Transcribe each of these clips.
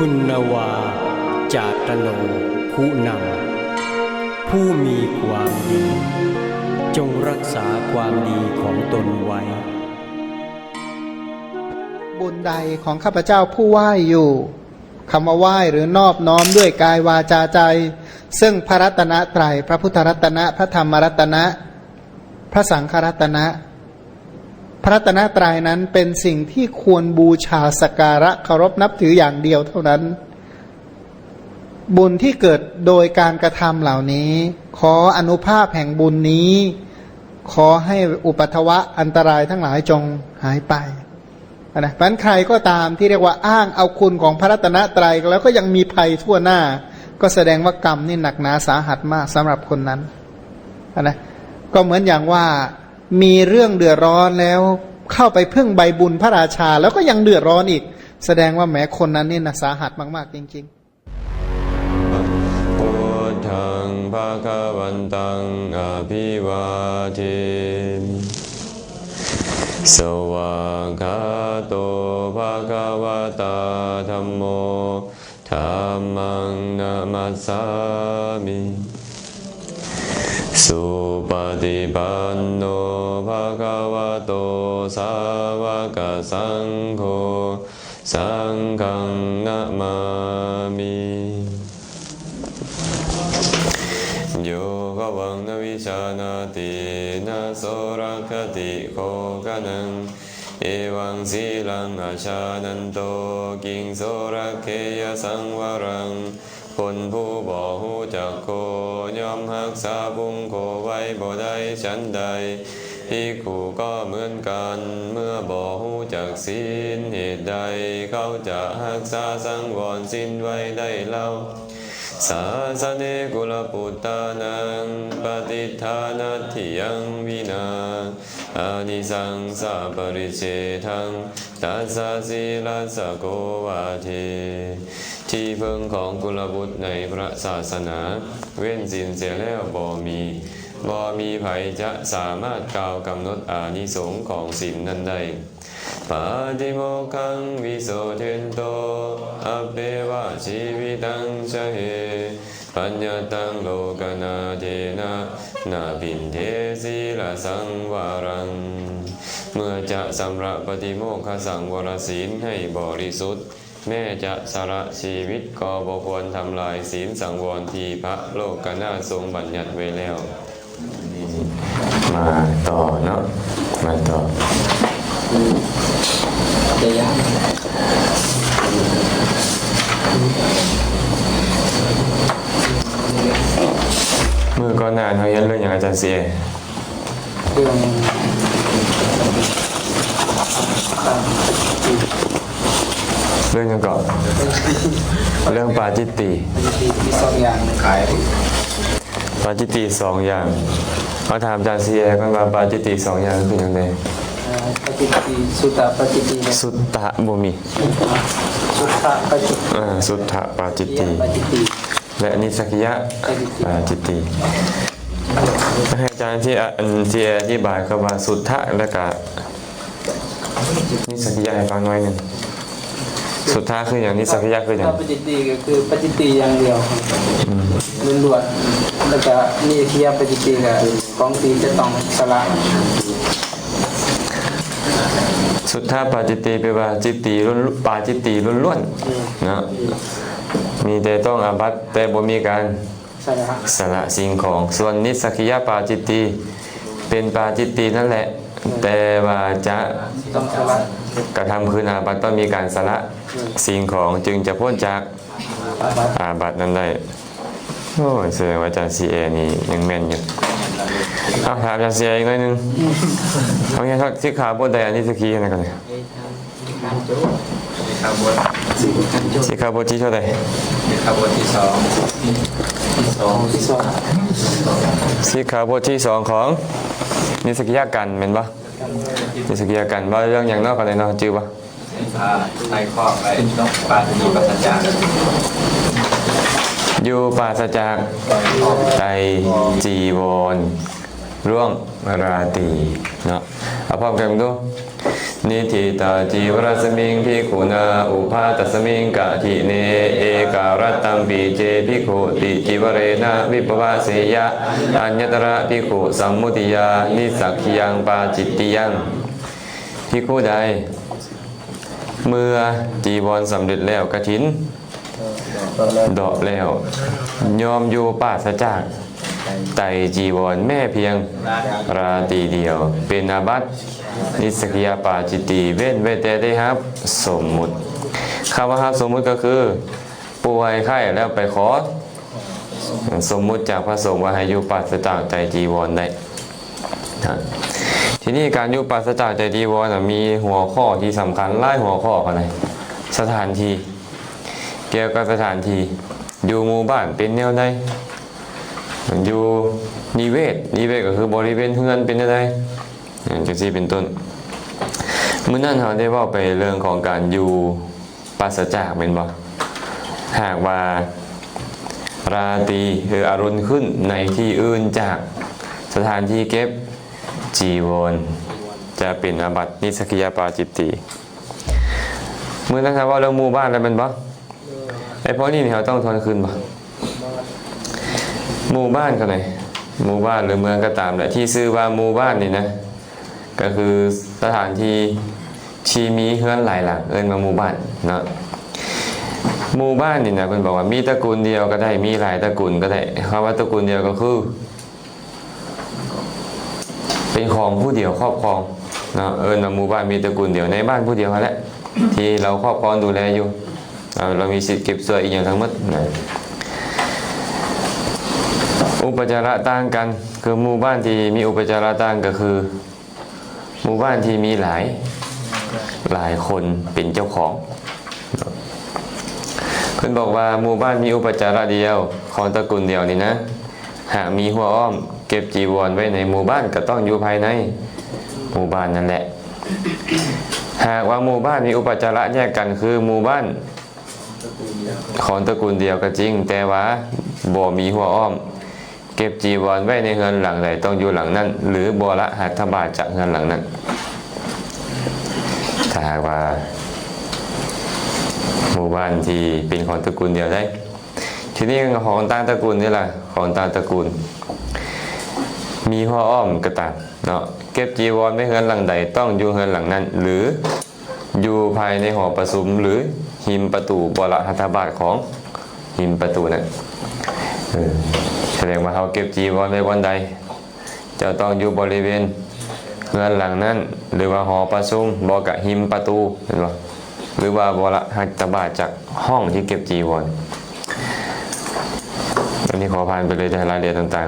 คุณวาจาตโนคุณำผู้มีความดีจงรักษาความดีของตนไว้บุญใดของข้าพเจ้าผู้ไหว้อยู่คำว่าไหว้หรือนอบน้อมด้วยกายวาจาใจซึ่งพระรัตนตรัยพระพุทธรัตนะพระธรรมรัตนะพระสังฆรัตนะพระรัตนตรัยนั้นเป็นสิ่งที่ควรบูชาสักการะเคารพนับถืออย่างเดียวเท่านั้นบุญที่เกิดโดยการกระทำเหล่านี้ขออนุภาพแห่งบุญนี้ขอให้อุปัฏวะอันตรายทั้งหลายจงหายไปนะเพราะฉะนั้นใครก็ตามที่เรียกว่าอ้างเอาคุณของพระรัตนตรัยแล้วก็ยังมีภัยทั่วหน้าก็แสดงว่ากรรมนี่หนักหนาสาหัสมากสำหรับคนนั้นนะก็เหมือนอย่างว่ามีเรื่องเดือดร้อนแล้วเข้าไปพึ่งใบบุญพระราชาแล้วก็ยังเดือดร้อนอีกแสดงว่าแม้คนนั้นนี่นะสาหัสมากๆจริงๆพุทธังภคะวันตังอภิวาเทมิสวากขาโตภะคะวะตาธัมโมธัมมังนะมัสสามิสุปฏิปันโนภะคะวะโตสาวกสังโฆสังฆังนะมามิโยภวังนวิชานาตินะโสรัคติโคกะนังเอวังสีลังอาชานันโตกิงโสรัคเคยสังวรังคนผู้บ่ฮู้จักโคย่อมรักษาบุญโคไว้บ่ได้ฉันใดภิกขุก็เหมือนกันเมื่อบ่ฮู้จักศีลเหตุใดเขาจะรักษาสังวรศีลไว้ได้เล่าสาสเนกุลปุตตานังปฏิทานัตถิยังวินาอานิสังสาปริเชทังตัสสะสีลัสสะโกวาเทที่พึ่งของกุลบุตรในพระศาสนาเว้นศีลเสียแล้วบ่มีไผจะสามารถกล่าวกำหนดอานิสงส์ของศีลนั้นได้ปาติโมกขังวิโสเทนโตอเปวะชีวิตังชะเหปัญญาตังโลกนาเทนะนาปินเทศีลสังวารังเมื่อจะสำระปฏิโมกขสังวรศีลให้บริสุทธิ์แม้จะสละชีวิตก็บ่ควรทำลายศีลสังวรที่พระโลกนาถทรงบัญญัติไว้แล้วมาต่อเนาะมาต่อเมื่อก่อนหน้าเขาเรียนเรื่องอย่างอาจารย์เสียเรื่องยังก่อนเรื่องปาจิตติมีสองอย่างขายปาจิตติสองอย่างเขาถามอาจารย์เสียกันว่าปาจิตติสองอย่างคือยังไงปาจิตติสุตตะปาจิตติสุตตะบ่มีสุตตะปาจิตติสุตตะปาจิตติและนิสักยะปาจิตติให้อาจารย์ที่อธิบายคำว่าสุตตะและก็นิสักยะให้ฟังหน่อยนึงสุดท้ายคืออย่างนิสักยะคืออย่างปาจิตติก็คือปาจิตติอย่างเดียวล้วนๆแล้วก็นิสักยะปาจิตติก็ของที่จะต้องสละสุดท้ายปาจิตติแปลว่าจิตติล้วนปาจิตติล้วนๆนะมีแต่ต้องอาบัติแต่บ่มีการสละสิ่งของส่วนนิสักยะปาจิตติเป็นปาจิตตินั่นแหละแต่ว่าจะต้องสละกระทำคืนอาบัติต้องมีการสละสิ่งของจึงจะพ้นจากอาบัตินั้นได้โอ้ยแสดงว่าอาจารย์ซีเอนี่ยังแม่นอยู่เอาถามอาจารย์ซีเออีกหน่อยนึงเอางี้ทักที่ขาบนใดอันนี้สักทีนะกันเลยที่ขาบนที่เท่าไหร่ที่ขาบนที่สองที่ขาบนที่สองของนิสกิยากันเป็นปะนิสกิยากันว่าเรื่องอย่างนอกกันเลยเนาะจื้อปะไล่ข้อไปต้องปาฏิปัสสจารอยู่ปราศจากไตรจีวรร่วงราตรีเนาะเอาพร้อมกันดู นิธิตาจีวรสมิงภิกขุนาอุปาตสมิงกะทิเนเอการัตตัมปีเจภิกขุติจิวเรนะวิปวาเสยะอัญญตระภิกขุสัมมุติยานิสักขิยังปาจิตติยังภิกขุใดเมื่อจีวรสำเร็จแล้วกฐินดอกแล้วยอมอยู่ปราศจากไตรจีวรแม่เพียงราตรีเดียวเป็นอาบัตินิสกิยาปาจิตติเว้นไว้แต่ได้ครับสมมุติคำว่าครับสมมุติก็คือป่วยไข้แล้วไปขอสมมุติจากพระสงฆ์ว่าให้อยู่ปราศจากไตรจีวรได้ทีนี้การอยู่ปราศจากไตรจีวรมีหัวข้อที่สำคัญหลายหัวข้อกันเลยสถานที่เกี่ยวกับสถานที่อยู่หมู่บ้านเป็นแนวใดอยู่นิเวศก็คือบริเวณเฮือนเป็นอะไรจังซี่เป็นต้นเมื่อนั้นเราได้ว่าไปเรื่องของการอยู่ปราศจากเป็นบ่หากว่าราตรีคืออรุณขึ้นในที่อื่นจากสถานที่เก็บจีวรจะเป็นอาบัตินิสกิยาปาจิตติเมื่อนั้นครับว่าเรื่องหมู่บ้านอะไรเป็นบ่ไอ้พวกนี้เราต้องทนคืนบ่หมู่บ้านกันไหนหมู่บ้านหรือเมืองก็ตามแหละที่ซื้อว่าหมู่บ้านนี่นะก็คือสถานที่ชีมีเฮือนหลายหลังเอิ้นมาหมู่บ้านเนาะหมู่บ้านนี่นะเพิ่นบอกว่ามีตระกูลเดียวก็ได้มีหลายตระกูลก็ได้คำว่าตระกูลเดียวก็คือเป็นของผู้เดียวครอบครองเนาะเอิ้นว่าหมู่บ้านมีตระกูลเดียวในบ้านผู้เดียวนั่นแหละที่เราครอบครองดูแลอยู่เรามีสิทธิ์เก็บส่วนอีกอย่างทั้งหมดนะอุปจาระต่างกันคือหมู่บ้านที่มีอุปจาระต่างก็คือหมู่บ้านที่มีหลายคนเป็นเจ้าของเพิ่นบอกว่าหมู่บ้านมีอุปจาระเดียวของตระกูลเดียวนี่นะหากมีหัวอ้อมเก็บจีวรไว้ในหมู่บ้านก็ต้องอยู่ภายในหมู่บ้านนั่นแหละหากว่าหมู่บ้านมีอุปจาระแยกกันคือหมู่บ้านของตระกูลเดียวก็จริงแต่ว่าบ่มีหัวอ้อมเก็บจีวรไว้ในเฮือนหลังใดต้องอยู่หลังนั้นหรือบ่ละหัตถบาทจากเฮือนหลังนั้นถ้าหากว่าหมู่บ้านที่เป็นของตระกูลเดียวได้ทีนี้ของต่างตระกูลนี่แหละของต่างตระกูลมีหัวอ้อมก็ตามเนาะเก็บจีวรไว้เฮือนหลังใดต้องอยู่เฮือนหลังนั้นหรืออยู่ภายในหอประชุมหรือหิมประตูบ่ละหัตถบาทของหิมประตูนั้นแสดงว่าเขาเก็บจีวรไว้วันใดจะต้องอยู่บริเวณเฮือนหลังนั้นหรือว่าหอประชุมบ่กะหิมประตูเห็นบ่หรือว่าบ่ละหัตถบาทจากห้องที่เก็บจีวรอันนี้ขอผ่านไปเลยในรายละเอียดต่าง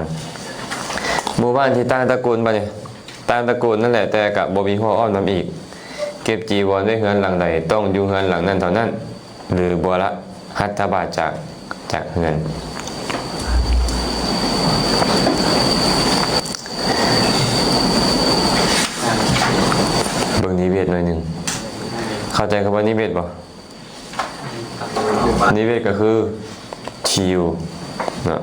ๆหมู่บ้านที่ตั้งตระกูลบ่เนี่ยตั้งตระกูลนั่นแหละแต่กะบ่มีหัวอ้อมนำอีกเก็บจีวรไว้เฮือนหลังใดต้องอยู่เฮือนหลังนั้นเท่านั้นหรือบ่ละหัตถบาทจากเฮือนเบิ่งนิเวศหน่อยหนึ่งเข้าใจคำว่านิเวศป่ะนิเวศก็คือทิวนะ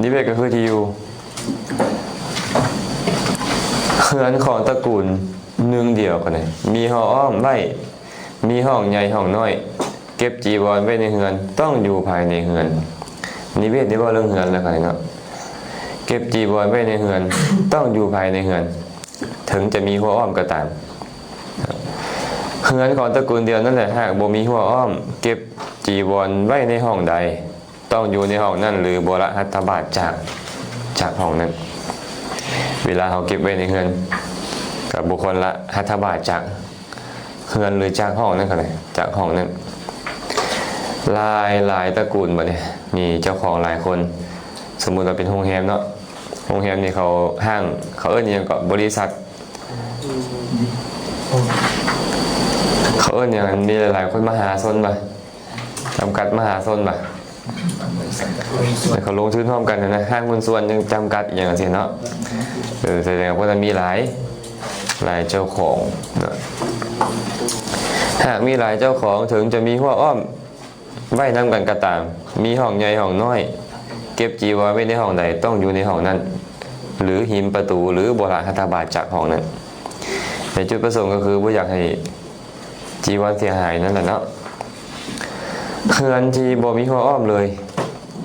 นิเวศก็คือทิวเฮือนของตระกูลหนึ่งเดียวกันเลยมีห้องอ้อมไว้มีห้องใหญ่ห้องน้อยเก็บจีวรไว้ในเฮือนต้องอยู่ภายในเฮือนนิเวศนี่ว่าเรื่องเฮือนแล้วกันเนาะเก็บจีวรไว้ในเฮือนต้องอยู่ภายในเฮือนถึงจะมีหัวอ้อมก็ตามเฮือนของตระกูลเดียวนั่นแหละหากบ่มีหัวอ้อมเก็บจีวรไว้ในห้องใดต้องอยู่ในห้องนั้นหรือบ่ละหัตถบาทจากห้องนั้นเวลาเขาเก็บไว้ในเฮือนกับบุคคลละหัตถบาทจากเฮือนหรือจากห้องนั้นก็เลยจากห้องนั้นหลายตระกูลบ่เนี่ยมีเจ้าของหลายคนสมมุติว่าเป็นโรงแรมเนาะโรงแรมนี่เขาห้างเขาเอิ้นอย่างกับบริษัทเขาเอิ้นอย่างมีหลายๆคนมหาชนป่ะจำกัดมหาชนป่ะเขาลงทุนพร้อมกันนะห้างหุ้นส่วนยังจำกัดอย่างนี้เนาะแสดงว่าจะมีหลายเจ้าของนะหากมีหลายเจ้าของถึงจะมีหัวอ้อมไว้นำกันก็ตามมีห้องใหญ่ห้องน้อยเก็บจีวรไว้ในห้องใดต้องอยู่ในห้องนั้นหรือหิมประตูหรือบ่ละหัตถบาทจากห้องนั้น แต่จุดประสงค์ก็คือบ่อยากให้จีวรเสียหายนั่นแหละเนาะเฮือนที่บ่มีหัวอ้อมเลย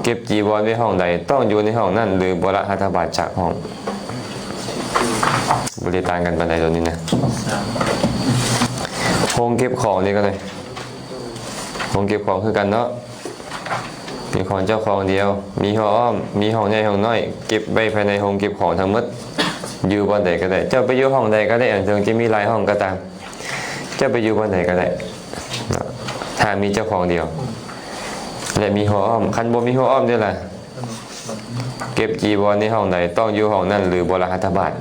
เก็บจีวรไว้ห้องใดต้องอยู่ในห้องนั้นหรือบ่ละหัตถบาทจากห้องบริต่างกันปานใดตัวนี้นะห้องเก็บของนี่ก็เลยห้องเก็บของคือกันเนาะมีของเจ้าของเดียวมีห้องอ้อมมีห้องใหญ่ห้องน้อยเก็บไว้ภายในห้องเก็บของทั้งหมดอยู่บ่อนใดก็ได้เจ้าไปอยู่ห้องใดก็ได้อันถึงจะมีหลายห้องก็ตามเจ้าไปอยู่บ่อนใดก็ได้ถ้ามีเจ้าของเดียวและมีห้องอ้อมคันบ่มีห้องอ้อมนี่ล่ะเก็บจีวรในห้องใดต้องอยู่ห้องนั้นหรือบ่ละหัตถบาท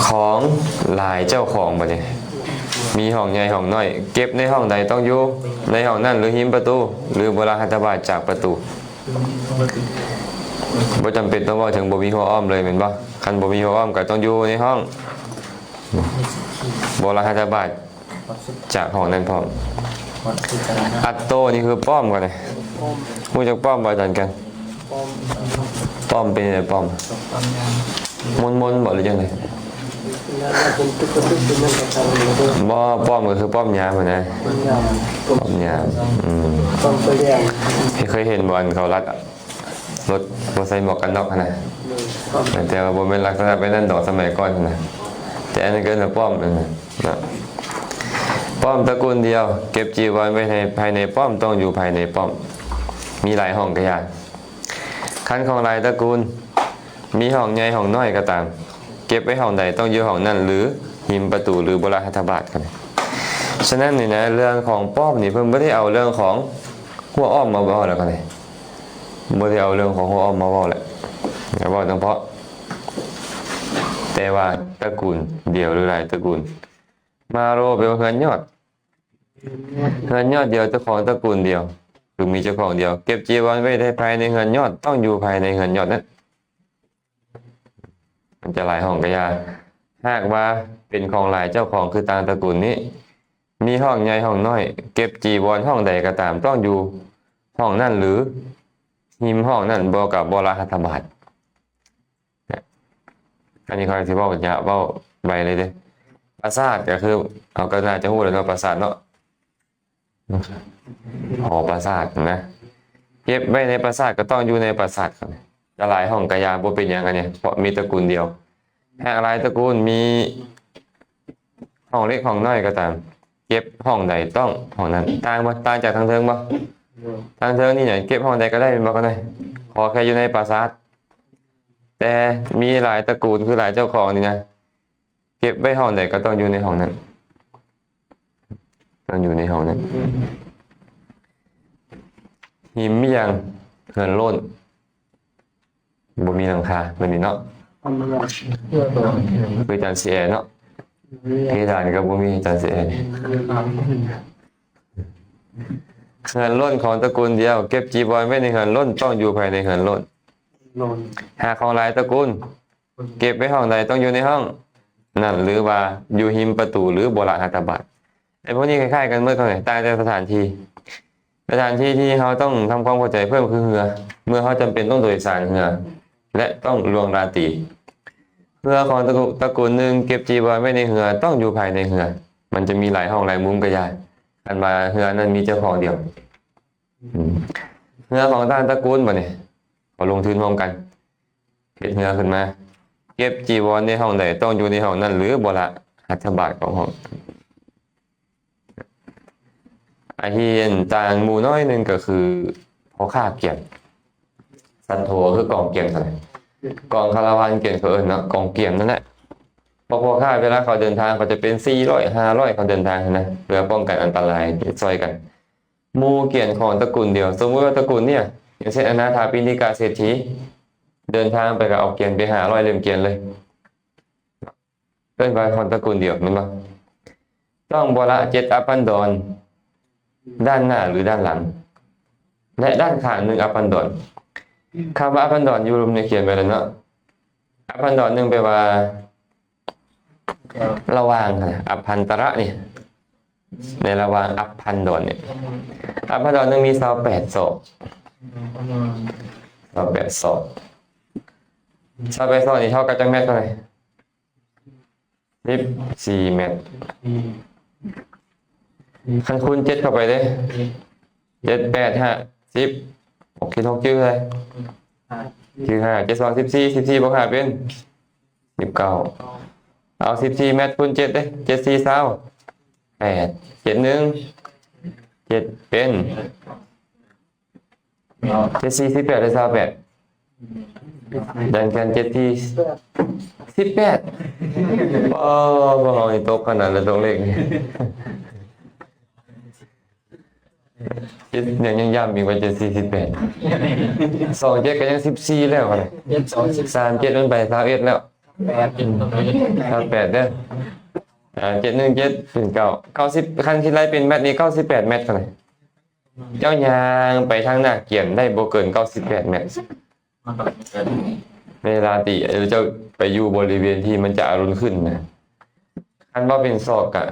ของหลายเจ้าของบ่เนี่ยมีห้องใหญ่ห้องน้อยเก็บในห้องใดต้องอยู่ในห้องนั้นหรือหิมประตูหรือบ่ละหัตถบาทจากประตูบ่จำเป็นต้องว่าถึงบ่มีหัวอ้อมเลยแม่นบ่คันบ่มีหัวอ้อมก็ต้องอยู่ในห้องบ่ละหัตถบาทจากห้องนั้นพร้อมอัตโตนี่คือป้อมก่อนเลยรู้จักป้อมบ่อาจารย์กันป้อมเป็นไงป้อมมนบ่หรือจังไดบ่ป้อมก็คือป้อมยามนะป้อมยามเคยเห็นบ่อันเขารัดรถบ่ใส่หมวกกันน็อกนะแต่ว่าบ่แม่นลักษณะเป็นนั่นดอกสมัยก่อนนะแต่อันนั้นเกินว่าป้อมนั่นนะป้อมตระกูลเดียวเก็บจีวรไว้ในภายในป้อมต้องอยู่ภายในป้อมมีหลายห้องก็ยากคันของหลายตระกูลมีห้องใหญ่ห้องน้อยก็ตามเก็บไว้ห้องใดต้องอยู่ห้องนั้นหรือหิมประตูหรือบ่ละหัตถบาทกันฉะนั้นนี่นะเรื่องของป้อมนี่เพิ่นบ่ได้เอาเรื่องของหัวอ้อมมาเว้าแล้วกันเลยบ่ได้เอาเรื่องของหัวอ้อมมาเว้าแหละอย่าเว้าเฉพาะแต่ว่าตระกูลเดียวหรือหลายตระกูลมาโรเป็นเฮือนยอดเฮือนยอดเดียวเจ้าของตระกูลเดียวคือมีเจ้าของเดียวเก็บจีวรไว้ในภายในเฮือนยอดต้องอยู่ภายในเฮือนยอดนั้นมันจะหลายห้องก็ยากหากว่าเป็นของหลายเจ้าของคือต่างตระกูลนี้มีห้องใหญ่ห้องน้อยเก็บจีวรห้องใดก็ตามต้องอยู่ห้องนั้นหรือหิมห้องนั้นบ่กับบ่ละหัตถบาทอันนี้เขาสิเว้าหยาเว้าใบเลยเด้ปราสาทก็คือเอาก็น่าจะฮู้แล้วเนาะปราสาทเนาะหอปราสาทนะเก็บไว้ในปราสาทก็ต้องอยู่ในปราสาทครับจะหลายห้องกะยาบ่เป็นหยังกันเนี่ยเพราะมีตระกูลเดียวหากหลายตระกูลมีห้องเล็กห้องน้อยก็ตามเก็บห้องใดต้องห้องนั้นต่างบ่ต่างจากทางเทิงบ่ทางเทิงนี่เนี่ยเก็บห้องใดก็ได้บ่ก็ได้ขอแค่อยู่ในปราสาทแต่มีหลายตระกูลคือหลายเจ้าของนี่นะเก็บไว้ห้องใดก็ต้องอยู่ในห้องนั้นต้องอยู่ในห้องนั้นหิมยังเหินโล่นบ่มีหลังคาแบบนี้เนาะคือจานสีแอร์เนาะเพดานก็บ่มีจานสีแอร์เหินโล่นของตระกูลเดียวเก็บจีวรไว้ในเหินโล่นต้องอยู่ภายในเหินโล่นหากของหลายตระกูลเก็บไว้ห้องใดต้องอยู่ในห้องนั่นหรือว่าอยู่หิมประตูหรือบ่ละหัตถบาทไอ้พวกนี้คล้ายๆกันเมื่อเท่าไหร่ต่างจากสถานที่ที่เขาต้องทำความเข้าใจเพิ่มคือเรือเมื่อเขาจำเป็นต้องโดยสารเรือและต้องลวงราตรีเรือของตระกูลหนึ่งเก็บจีวรไว้ในเรือต้องอยู่ภายในเรือมันจะมีหลายห้องหลายมุมก็ยากกันมาเรือนั้นมีเจ้าของเดียวเรือของต่างตระกูลบ่เนี่ยเขาลงทุนร่วมกันเฮ็ดเรือขึ้นมาเก็บจีวรในห้องใดต้องอยู่ในห้องนั้นหรือบ่ละหัตถบาทของห้องอาเฮียนต่างหมู่น้อยหนึ่งก็คือพอค่าเกียรติสันโธคือกองเกียรติอะไรกองคาราวานเกียรติเขาเอิ้นเนาะกองเกียรตินั่นแหละพอค่าเวลาเขาเดินทางเขาจะเป็น400 500เขาเดินทางนะเพื่อป้องกันอันตรายช่วยกันหมู่เกียรติของตระกูลเดียวสมมติว่าตระกูลเนี่ยอย่างเช่นอนาถาปิณฑิกาเศรษฐีเดินทางไปก็เอาเกียรติไป500เล่มเกียรติเลยเป็นไปของตระกูลเดียวแม่นบ่ต้องบ่ละ7 อปันดรด้านหน้าหรือด้านหลังและด้านข้าง1 อปันดรคำว่าอปันดรอยู่รวมในเขียนไปแล้วเนาะอปันดรนึงแปลว่าระหว่างอภันตระนี่ในระหว่างอภันดรเนี่ยอภันดรนึงมี28 ศอก28 ศอก28 ศอกนี่เท่ากับจักเม็ดเท่าไหร่ 14 เมตรคันคูณ7เข้าไปเด้7 8 5 10คิด6ชื่ออะไรชื่อ5 7 2 14 14บวก5เป็น19เอา14 เมตรคูณ7เด้7 4 20 8 7 1 7เป็น7 4 18ได้28ดันกัน7 ที่18โอ้พวกเรานี่ตกขนาดแล้วตรงเลขนี่ยังย้ำอีกว่า7 4 18 2 7ก็ยัง14แล้วครับ3 7มันไป31แล้ว8เด้อ7 1 7เป็น9 90คันที่ไรเป็นแมตช์นี้98 แมตช์กันเลยเจ้ายางไปทางหน้าเกียนได้บ่เกิน98 แมตช์เวลาตีเจ้าไปอยู่บริเวณที่มันจะอรุณขึ้นนะคันว่าเป็นศอกอะ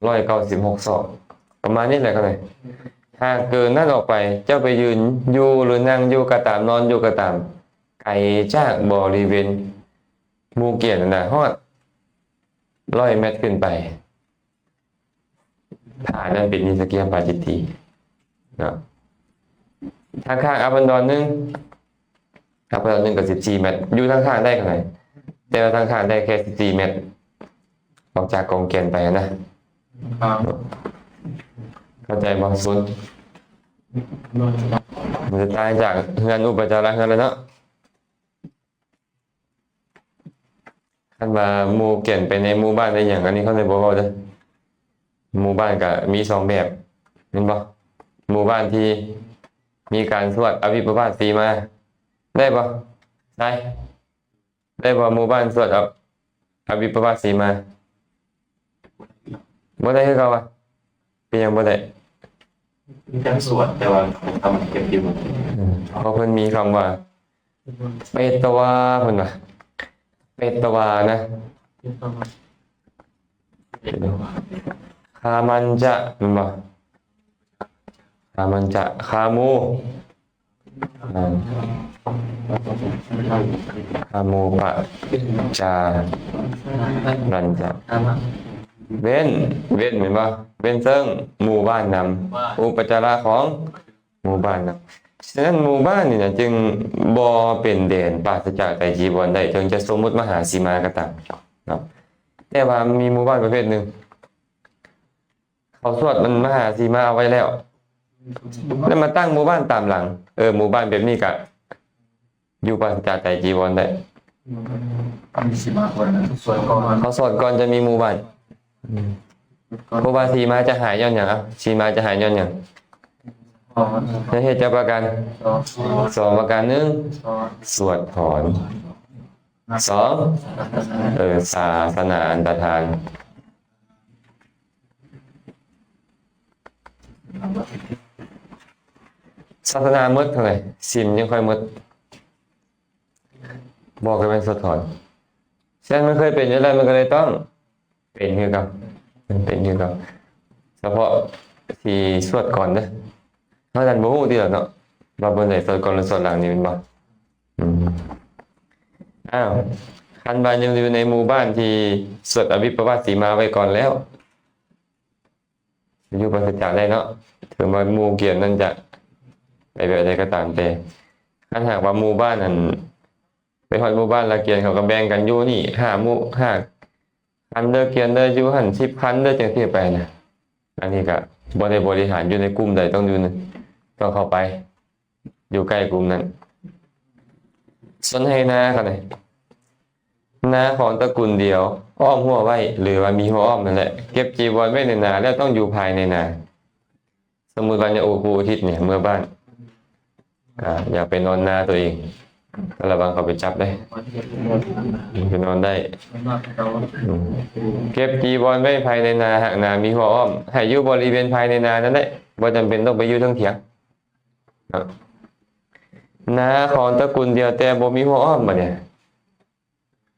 196 ศอกประมาณนี้แหละกันเลยหากเกินนั่นออกไปเจ้าไปยืนอยู่หรือนั่งอยู่ก็ตามนอนอยู่ก็ตามไกลจากบริเวณหมู่เกียนนะฮอด100 เมตรขึ้นไปฐานนั้นเป็นนิสเกียมปาจิตตีนะทางข้างอัปปันดอนนึงกับ14 เมตรอยู่ทางข้างได้ขนาดไหนแต่ว่าทางข้างได้แค่14 เมตรออกจากกองเกียนไปนะเข้าใจบ่ซุนมันจะตายจากเฮือนอุปจาระเฮือนแล้วเนาะคันว่าหมู่เกียนไปในหมู่บ้านได้อย่างอันนี้เขาเลยบอกว่าเด้อหมู่บ้านก็มี2แบบเห็นบ่หมู่บ้านที่มีการสวดอภิปราสสีมาได้บ่ได้บ่หมู่บ้านสวดอภิปราสสีมาบ่ได้คือเก่าว่ะเป็นหยังบ่ได้มีการสวดแต่ว่าทำเก็บอยู่เพราะเพิ่นมีคำว่าเปตวาเพิ่นว่าเปตวานะคามันจะมันบ่คามันจะคามูคามูปะจารันจะเว้นเห็นบ่เว้นซึ่งหมู่บ้านนำอุปจาระของหมู่บ้านนำฉะนั้นหมู่บ้านนี่นะจึงบ่เป็นเด่นปราศจากไตรจีวรได้ถึงจะสมมุติมหาสีมาก็ตามเนาะแต่ว่ามีหมู่บ้านประเภทหนึ่งเขาสวดมันมหาสีมาเอาไว้แล้วแล้วมาตั้งหมู่บ้านตามหลังหมู่บ้านแบบนี้ก็อยู่ปราศจากไตรจีวรได้เขาสวดก่อนจะมีหมู่บ้านครูบาสีมาจะหายย้อนอย่างสีมาจะหายย้อนอย่างเหตุจะประการ2ประการ1สวดถอน2ศาสนาอันตรธานศาสนาหมดเท่าไหร่ศีลยังค่อยหมดบอกกันเป็นสวดถอนฉะนั้นมันเคยเป็นอย่างไรมันก็เลยต้องเป็นคือกับมันเป็นคือกับเฉพาะที่สวดก่อนนะเพราะฉะนั้นบ่ฮู้ที่แล้วเนาะว่าบนไหนสวดก่อนหรือสวดหลังนี่เป็นบ่คันบานยังอยู่ในหมู่บ้านที่สวดอภิปราสสีมาไว้ก่อนแล้วอยู่ปราศจากได้เนาะถึงว่าหมู่เกียรตินั้นจะไปแบบใดก็ตามแต่ถ้าหากว่าหมู่บ้านนั้นไปฮอดหมู่บ้านละเกียรติเขาก็แบ่งกันอยู่นี่5 หมู่ 5คันเด้อเกียรติเด้ออยู่หั่น10 คันเด้อจังซี่ไปนะอันนี้ก็บ่ได้บริหารอยู่ในกลุ่มใดต้องอยู่นึงต้องเข้าไปอยู่ใกล้กลุ่มนั้นสนให้นาครับเลยนาของตระกูลเดียวอ้อมหัวไว้หรือว่ามีหัวอ้อมนั่นแหละเก็บจีวรไว้ในนาแล้วต้องอยู่ภายในนาสมมุติว่าเนี่ยครูอาทิตย์เนี่ยเมื่อบ้านอยากไปนอนนาตัวเองก็ระวังเขาไปจับได้ไปนอนได้เก็บจีวรไว้ภายในนาหากนามีหัวอ้อมให้อยู่บริเวณภายในนานั่นแหละบ่จำเป็นต้องไปอยู่ทั้งเถียงนาของตระกูลเดียวแต่บ่มีหัวอ้อมบ่เนี่ย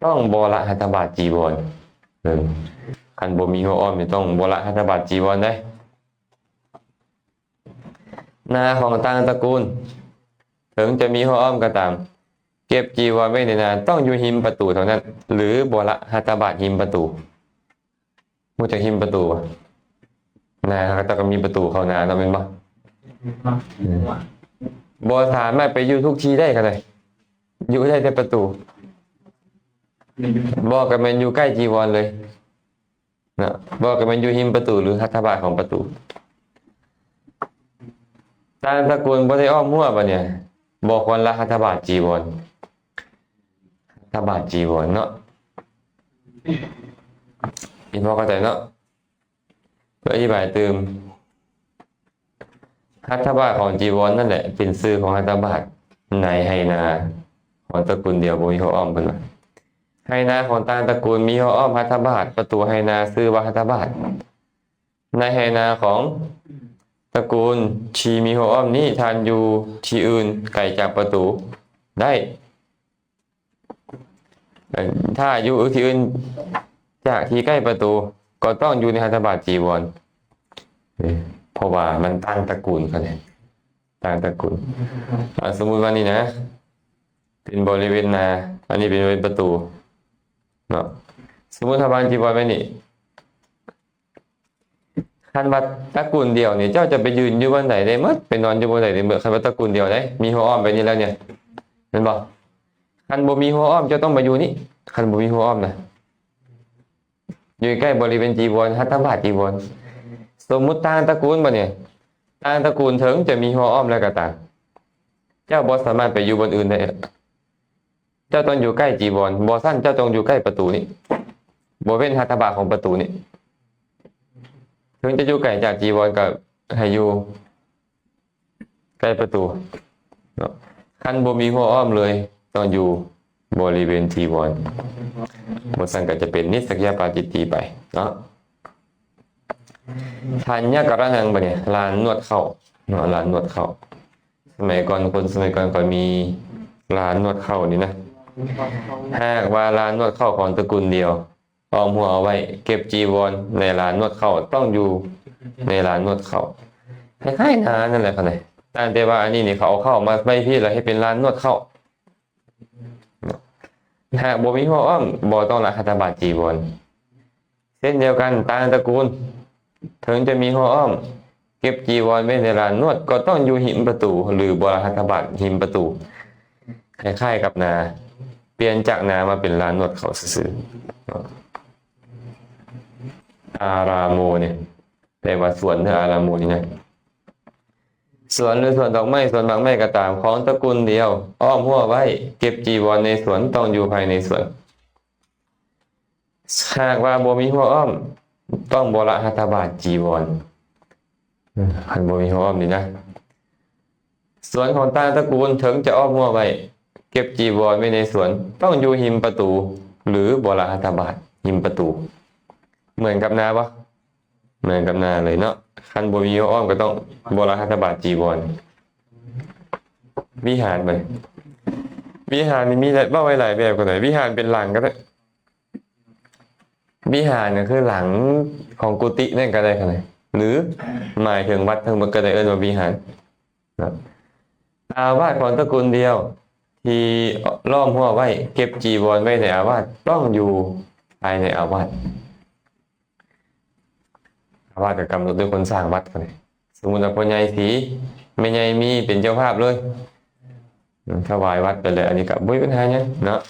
ต้องบ่ละหัตถบาทจีวรคันบ่มีหัวอ้อมนี่ต้องบ่ละหัตถบาทจีวรได้นาของต่างตระกูลถึงจะมีหัวอ้อมก็ตามเก็บจีวรไว้ในนาต้องอยู่หิมประตูเท่านั้นหรือบ่ละหัตถบาทหิมประตู มูจะหิมประตูวะนาเขาก็มีประตูเข้านาเราเป็นบ่บ่สามารถไปอยู่ทุกที่ได้กันเลยอยู่ได้แต่ประตูบ่กับมันอยู่ใกล้จีวรเลยนะบ่กับมันอยู่หิมประตูหรือหัตถบาทของประตูตามตระกูลบ่ได้อ้อมมั่วปะเนี่ยบ่ควรละหัตถบาทจีวรหัตถบาทจีวรเนาะอีพ่อเข้าใจเนาะเพื่ออธิบายเติมหัตถบาทของจีวรนั่นแหละเป็นชื่อของหัตถบาทในไหนาของตระกูลเดียวบ่มีหัวอ้อมเพิ่นว่าไหนาของต่างตระกูลมีหัวอ้อมหัตถบาทประตูไหนาชื่อว่าหัตถบาทในไหนาของตระกูลชีมีหัวอ้อมนี้ทานอยู่ที่อื่นไกลจากประตูได้ถ้าอยู่ที่อื่นจากที่ใกล้ประตูก็ต้องอยู่ในหัตถบาทจีวรเพราะว่ามันต่างตระกูลกันเลยต่างตระกูลสมมุติว่านี่นะเป็นบริเวณนาอันนี้เป็นบริเวณประตูเนาะสมมุติถ้าบางจีวรไว้นี่คันวัดตระกูลเดียวนี่เจ้าจะไปยืนอยู่บนไหนได้มั้ยไปนอนอยู่บนไหนได้เมื่อคันวัดตระกูลเดียวได้มีหัวอ้อมไปนี่แล้วเนี่ยเห็นบ่คันบ่มีหัวอ้อมเจ้าต้องมาอยู่นี่คันบ่มีหัวอ้อมนะอยู่ใกล้บริเวณจีวรหัตถบาทจีวรสมมุติต่างตระกูลบ่เนี่ยต่างตระกูลถึงจะมีหัวอ้อมแล้วก็ตามเจ้าบ่สามารถไปอยู่บนอื่นได้เจ้าต้องอยู่ใกล้จีวรบ่ซั่นเจ้าต้องอยู่ใกล้ประตูนี่บ่เว้นหัตถบาทของประตูนี่ถึงจะอยู่ไกลจากจีวรก็ให้อยู่ใกล้ประตูเนาะคันบ่มีหัวอ้อมเลยต้องอยู่บริเวณจีวรบ่ซั่นก็จะเป็นนิสสักยปาจิตติไปเนาะทันยะกระหังบ่เนี่ยลานนวดเข้าเนาะลานนวดเข้าสมัยก่อนคนสมัยก่อนก็มีลานนวดเข้านี่นะหากว่าลานนวดเข้าของตระกูลเดียวอ้อมหัวเอาไว้เก็บจีวรในลานนวดเข้าต้องอยู่ในลานนวดเข้าคล้ายๆนานั่นแหละครับเนี่ยแต่ว่าอันนี้นี่เขาเอาเข้ามาไว้พี่แล้วให้เป็นลานนวดเข้าหากบ่มีหัวอ้อมบ่ต้องละหัตถบาทจีวรเช่นเดียวกันต่างตระกูลถึงจะมีหัวอ้อมเก็บจีวรไว้ในลานนวดก็ต้องอยู่หิมประตูหรือบ่ละหัตถบาทหิมประตูคล้ายๆกับนาเปลี่ยนจากนามาเป็นลานนวดเข้าซื่อๆอาราโมเนี่ยแปลว่าสวนหรืออาราโมนี่นะสวนหรือสวนดอกไม้สวนบางไม้ก็ตามของตระกูลเดียวอ้อมหัวไว้เก็บจีวรในสวนต้องอยู่ภายในสวนหากว่าบ่มีหัวอ้อมต้องบ่ละหัตถบาทจีวรคันบ่มีหัวอ้อมนี่นะสวนของต่างตระกูลถึงจะอ้อมหัวไว้เก็บจีวรไว้ในสวนต้องอยู่หิมประตูหรือบ่ละหัตถบาทหิมประตูเหมือนกับนาปะเหมือนกับนาเลยเนาะคันบ่มีหัวอ้อมก็ต้องบ่ละหัตถบาทจีวรวิหารไปวิหารนี่มีเว้าไว้หลายแบบก็ได้วิหารเป็นหลังก็ได้วิหารก็คือหลังของกุฏินั่นก็ได้ครับหรือหมายถึงวัดทั้งหมดก็ได้เอิ้นว่าวิหารนะอาวาสของตระกูลเดียวที่ล้อมหัวไว้เก็บจีวรไว้ในอาวาสต้องอยู่ภายในอาวาสอาวาสก็กำหนดด้วยคนสร้างวัดกันสมมุติว่าพ่อใหญ่ศรีแม่ใหญ่มีเป็นเจ้าภาพเลยถวายวัดไปเลยอันนี้ก็บ่มีปัญหาหยังเนาะ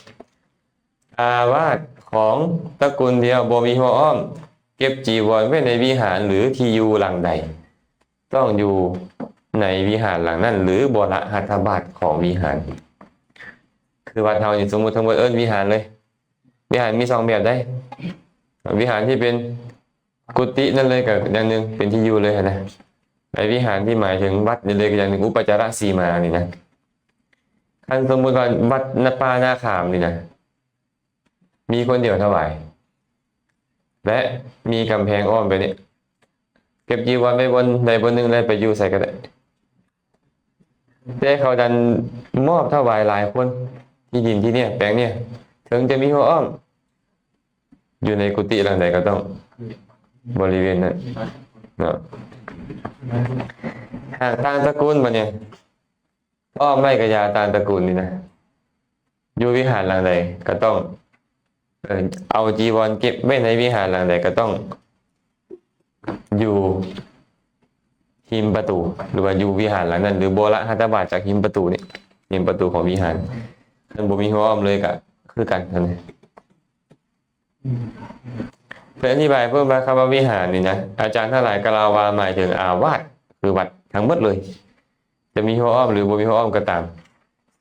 อาวาสของตระกูลเดียวบ่มีหัวอ้อมเก็บจีวรไว้ในวิหารหรือที่อยู่หลังใดต้องอยู่ในวิหารหลังนั้นหรือบ่ละหัตถบาทของวิหารคือวัดเฮานี่สมมุติทั้งหมดเอิ้นวิหารเลยวิหารมี2แบบได้วิหารที่เป็นกุฏินั่นเลยกับอย่างนึงเป็นที่อยู่เลยนะไอ้วิหารที่หมายถึงวัดนี่เลยกับอย่างนึงอุปจารสีมานี่นะคันสมมุติว่าวัดป่านาขามนี่นะมีคนเดียวถวายและมีกำแพงอ้อมไปนี่เก็บจีวรไว้บนใดบนหนึ่งแล้วไปอยู่ใส่ก็ได้แต่เขาดันมอบถวายหลายคนที่ดินที่เนี่ยแปลงเนี่ยถึงจะมีหัวอ้อมอยู่ในกุฏิหลังใดก็ต้องบริเวณนั้นเนาะหากต่างตระกูลมาเนี่ยอ้อมไม่กระยาต่างตระกูลนี่นะอยู่วิหารหลังใดก็ต้องเอาจีวรเก็บไว้ในวิหารหลังใดก็ต้อง อยู่หิมประตูหรือว่าอยู่วิหารหลังนั้นหรือโบราณหัตถบาทจากหิมประตูนี่หิมประตูของวิหารท่านบ่มีหัวอ้อมเลยก็คือกันนั่นเองเพื่ออธิบายเพิ่มว่าคำว่าวิหารนี่นะอาจารย์ทั้งหลายกล่าวว่าหมายถึงอาวาสคือวัดทั้งหมดเลยจะมีหัวอ้อมหรือบ่มีหัวอ้อมก็ตาม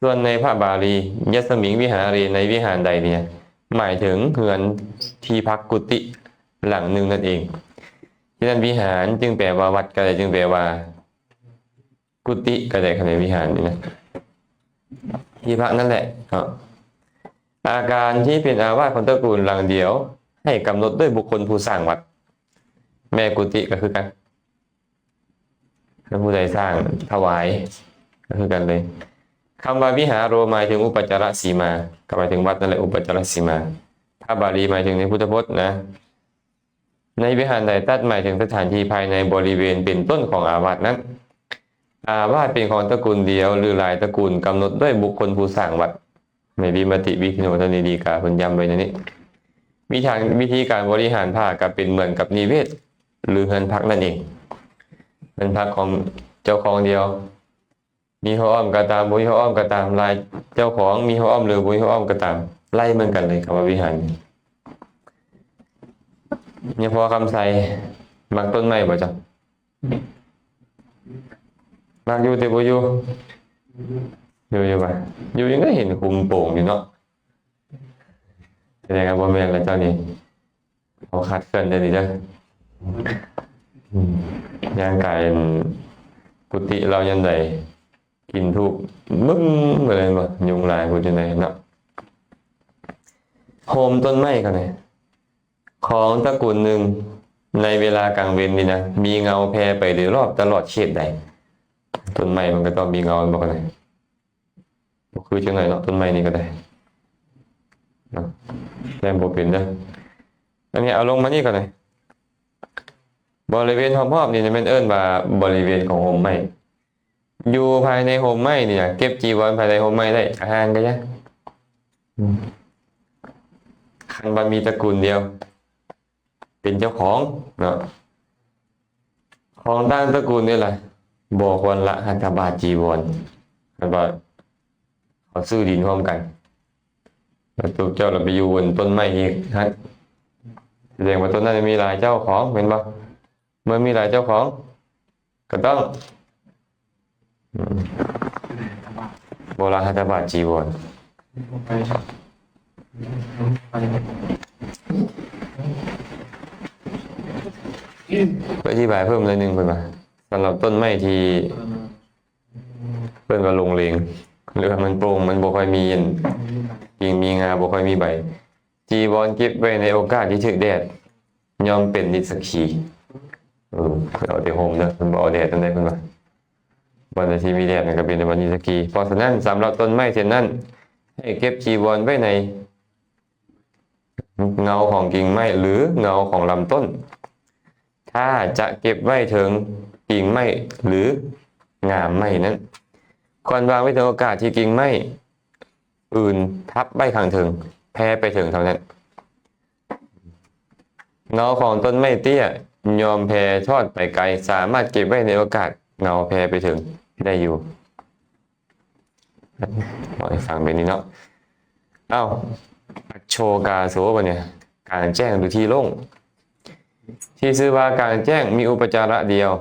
ส่วนในพระบาลียัสมิงวิหารีในวิหารใดเนี่ยหมายถึงเรือนที่พักกุฏิหลังหนึ่งนั่นเองฉะนั้นวิหารจึงแปลว่าวัดก็ได้จึงแปลว่ากุฏิก็ได้ในวิหารนี่นะที่พักนั่นแหละอาการที่เป็นอาวาสของตระกูลหลังเดียวให้กำหนดด้วยบุคคลผู้สร้างวัดแม่กุฏิก็คือกันผู้ใดสร้างถวายก็คือกันเลยคำว่าวิหารโรหมายถึงอุปจารสีมาก็หมายถึงวัดนั่นแหละอุปจารสีมาถ้าบาลีหมายถึงในพุทธพจน์นะในวิหารใดตัดหมายถึงสถานที่ภายในบริเวณเป็นต้นของอาวาสนั้นอาวาสเป็นของตระกูลเดียวหรือหลายตระกูลกำหนดด้วยบุคคลผู้สร้างวัดในวิมติวิคิโนทนีดีกาเพิ่นย้ำไว้ในนี้วิธีการบริหารผ้าก็เป็นเหมือนกับนิเวศหรือเฮือนพักนั่นเองเฮือนพักของเจ้าของเดียวมีหัวอ้อมก็ตามบ่มีหัวอ้อมก็ตามลายเจ้าของมีหัวอ้อมหรือบ่มีหัวอ้อมก็ตามไล่เหมือนกันเลยคำว่าวิหารเนี่ยพอคำใส่มักต้นไม้บ่จ๊ะมักอยู่แต่บ่อยู่อยู่ป่ะอยู่ยังก็เห็นคุมโป่งอยู่เนาะแสดงว่าแม่นแล้วเจ้านี่เขาคัดเกินได้ดิจ้ะย่างกายกุฏิเรายันใดกินทุกมึงไปเลยบ่ยุงลายกูจะไหนเนาะโฮมต้นไม้กันเลยของตระกูลหนึ่งในเวลากลางเวรนี่นะมีเงาแผ่ไปโดยรอบตลอดเขตใดต้นไม้มันก็ต้องมีเงาบอกกันเลยคือจังไหนเนาะต้นไม้นี่ก็ได้เนาะแรงบ่เป็นเด้ออันนี้เอาลงมานี่ก่อนเลยบริเวณรอบๆนี่จะเป็นเอิ้นว่าบริเวณของโฮมไม้อยู่ภายในโฮมไม้เนี่ยเก็บจีวรภายในโฮมไม้ได้ห่างกันจ้ะคันบะมีตระกูลเดียวเป็นเจ้าของเนาะของด้านตระกูลนี่แหละบอกวันละหัตถบาทจีวรกันว่าเขาซื้อดินพร้อมกันแล้วตัวเจ้าเราไปอยู่บนต้นไม้อีกฮะแสดงว่าต้นนั้นมีหลายเจ้าของเห็นปะเมื่อมีหลายเจ้าของก็ต้องโบราณหัตถบาทจีวรอธิบายเพิ่มเลยหนึ่งเพื่อนมาสำหรับต้นไม้ที่เพื่อนว่าลงเลงหรือว่ามันโปร่งมันบ่ค่อยมีกิ่งมีงาบ่ค่อยมีใบจีวรเก็บไว้ในโอกาสที่ถึกแดดยอมเป็นนิสกีเอาแต่โฮมเด้อมันบ่เอาแดดนั่นได้เพิ่นว่าวันที่มีแดดมันก็เป็นวันนิสกีเพราะฉะนั้นสำหรับต้นไม้เช่นนั้นให้เก็บจีวรไว้ในเงาของกิ่งไม้หรือเงาของลำต้นถ้าจะเก็บไว้ถึงกิ่งไม้หรืองามไม้นั้นควรวางไว้ถึงโอกาสที่กิ่งไม้อื่นทับใบข้างถึงแพ้ไปถึงเท่านั้นเงาของต้นไม้เตี้ยยอมแพ้ทอดไปไกลสามารถเก็บไว้ในโอกาสเงาแพ้ไปถึงได้อยู่บอกให้ฟังแบบนี้เนาะโชกาโสวะเนี่ยการแจ้งดูที่โล่งที่ชื่อว่าการแจ้งมีอุปจาระเดียว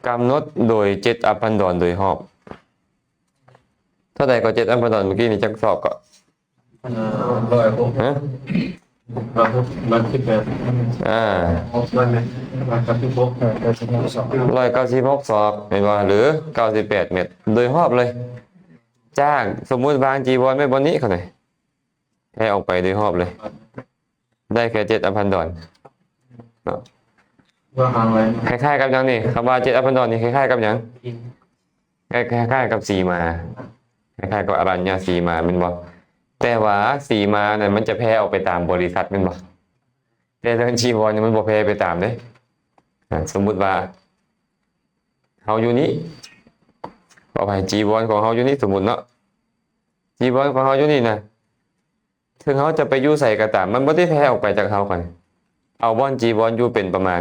กำหนดโดยเจ็ดอปันดรโดยหอบเท่าใดก็เจ็ดอปันดรเมื่อกี้นี่จักสอบก็100 มันคิดแบบ196 ศอกเห็นว่าหรือ98 เมตรโดยหอบเลยจ้างสมมุติวางจีวรไว้บนนี้เขาหน่อยให้ออกไปโดยหอบเลยได้แค่7 อปันดรคล้ายๆกับยังนี่คำว่า7 อปันดรนี่คล้ายๆกับยังคล้ายๆกับสีมาคล้ายๆกับอรัญญาสีมาเป็นบ่แต่ว่าสีมาเนี่ยมันจะแพร่ออกไปตามบริษัทเป็นบ่แต่เรื่องจีวรเนี่ยมันบ่แพร่ไปตามเด้สมมุติว่าเฮาอยู่นี้บอกให้จีวรของเฮาอยู่นี่สมมุติเนาะจีวรของเฮาอยู่นี่นะถึงเฮาจะไปอยู่ใส่ก็ตามมันบ่ได้แพร่ออกไปจากเฮาก่อน เอาบอนจีวรอยู่เป็นประมาณ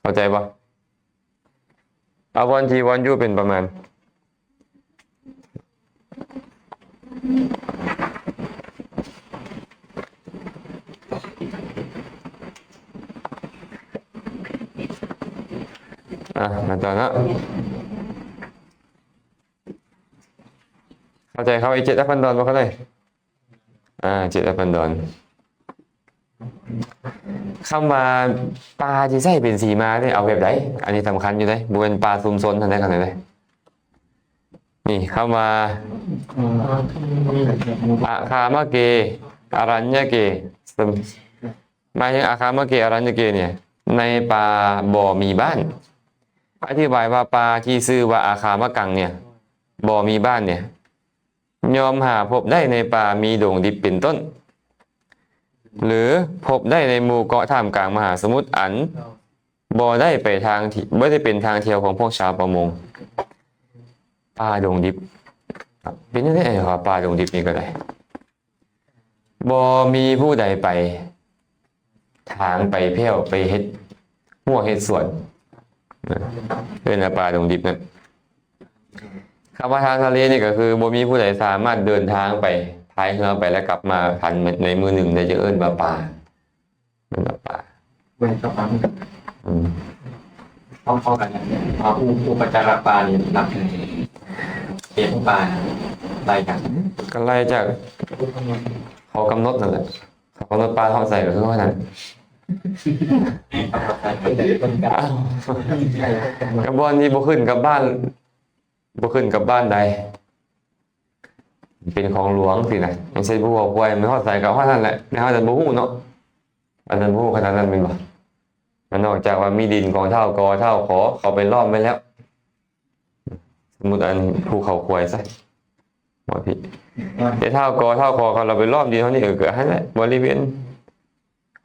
เข้าใจปะเอาบอนจีวรอยู่เป็นประมาณมาต่อนะเข้าใจเขาไอ้7,000 ดอลลาร์เขาเลย7,000 ดอลลาร์คำว่าปลาที่ใส่เป็นสีมาเนี่ยเอาแบบไหนอันนี้สำคัญอยู่เลยบเป็นปลาซุ่มซนทางไหนกันเลยนี่คำว่าอาคามะเกอารัญญเกหมายถึงอาคามะเกอารัญญเกเนี่ยในป่าบ่อมีบ้านอธิบายว่าปลาที่ชื่อว่าอาคามะกังเนี่ยบ่อมีบ้านเนี่ยยอมหาพบได้ในป่ามีโด่งดิบเป็นต้นหรือพบได้ในหมู่เกาะท่ามกลางมหาสมุทรอันบ่ได้ไปทางที่ไม่ได้เป็นทางเที่ยวของพวกชาวประมงป่าโด่งดิบเป็นยังไงครับป่าโด่งดิบนี่ก็ได้บ่มีผู้ใดไปทางไปแผ่วไปเฮ็ดหัวเฮ็ดสวนเป็นป่าโด่งดิบนะคำว่าทางทะเลนี่ก็คือบ่มีผู้ใดสามารถเดินทางไปพายเรือไปแล้วกลับมาทันในมือหนึ่งได้จะเอิ้นป่าเป็นป่าเว้นกับปั๊มพอกันเนี่ยอุปจาระปลานี่นับเก็บปลาไล่กันก็ไล่จากเขากำหนดนั่นแหละเขากำหนดปลาทอดใส่ก็คือว่านั้นกระบอนนี้บ่ขึ้นกับบ้านใดเป็นของหลวงสินะไม่ใช่ผู้เอาไว้ไม่ทอดใส่กับว่านั่นแหละในห้างจันทร์บู๊เนาะอาจารย์บู๊ขนาดนั้นเป็นบ่มันนอกจากว่ามีดินของเท่ากอเท่าขอเขาไปล้อมไว้แล้วสมมุติอันภูเขาควายซะบ่ผิดแต่เท่ากอเท่าขอเขาเราไปล้อมดินเท่านี้เกิดให้แหละบริเวณ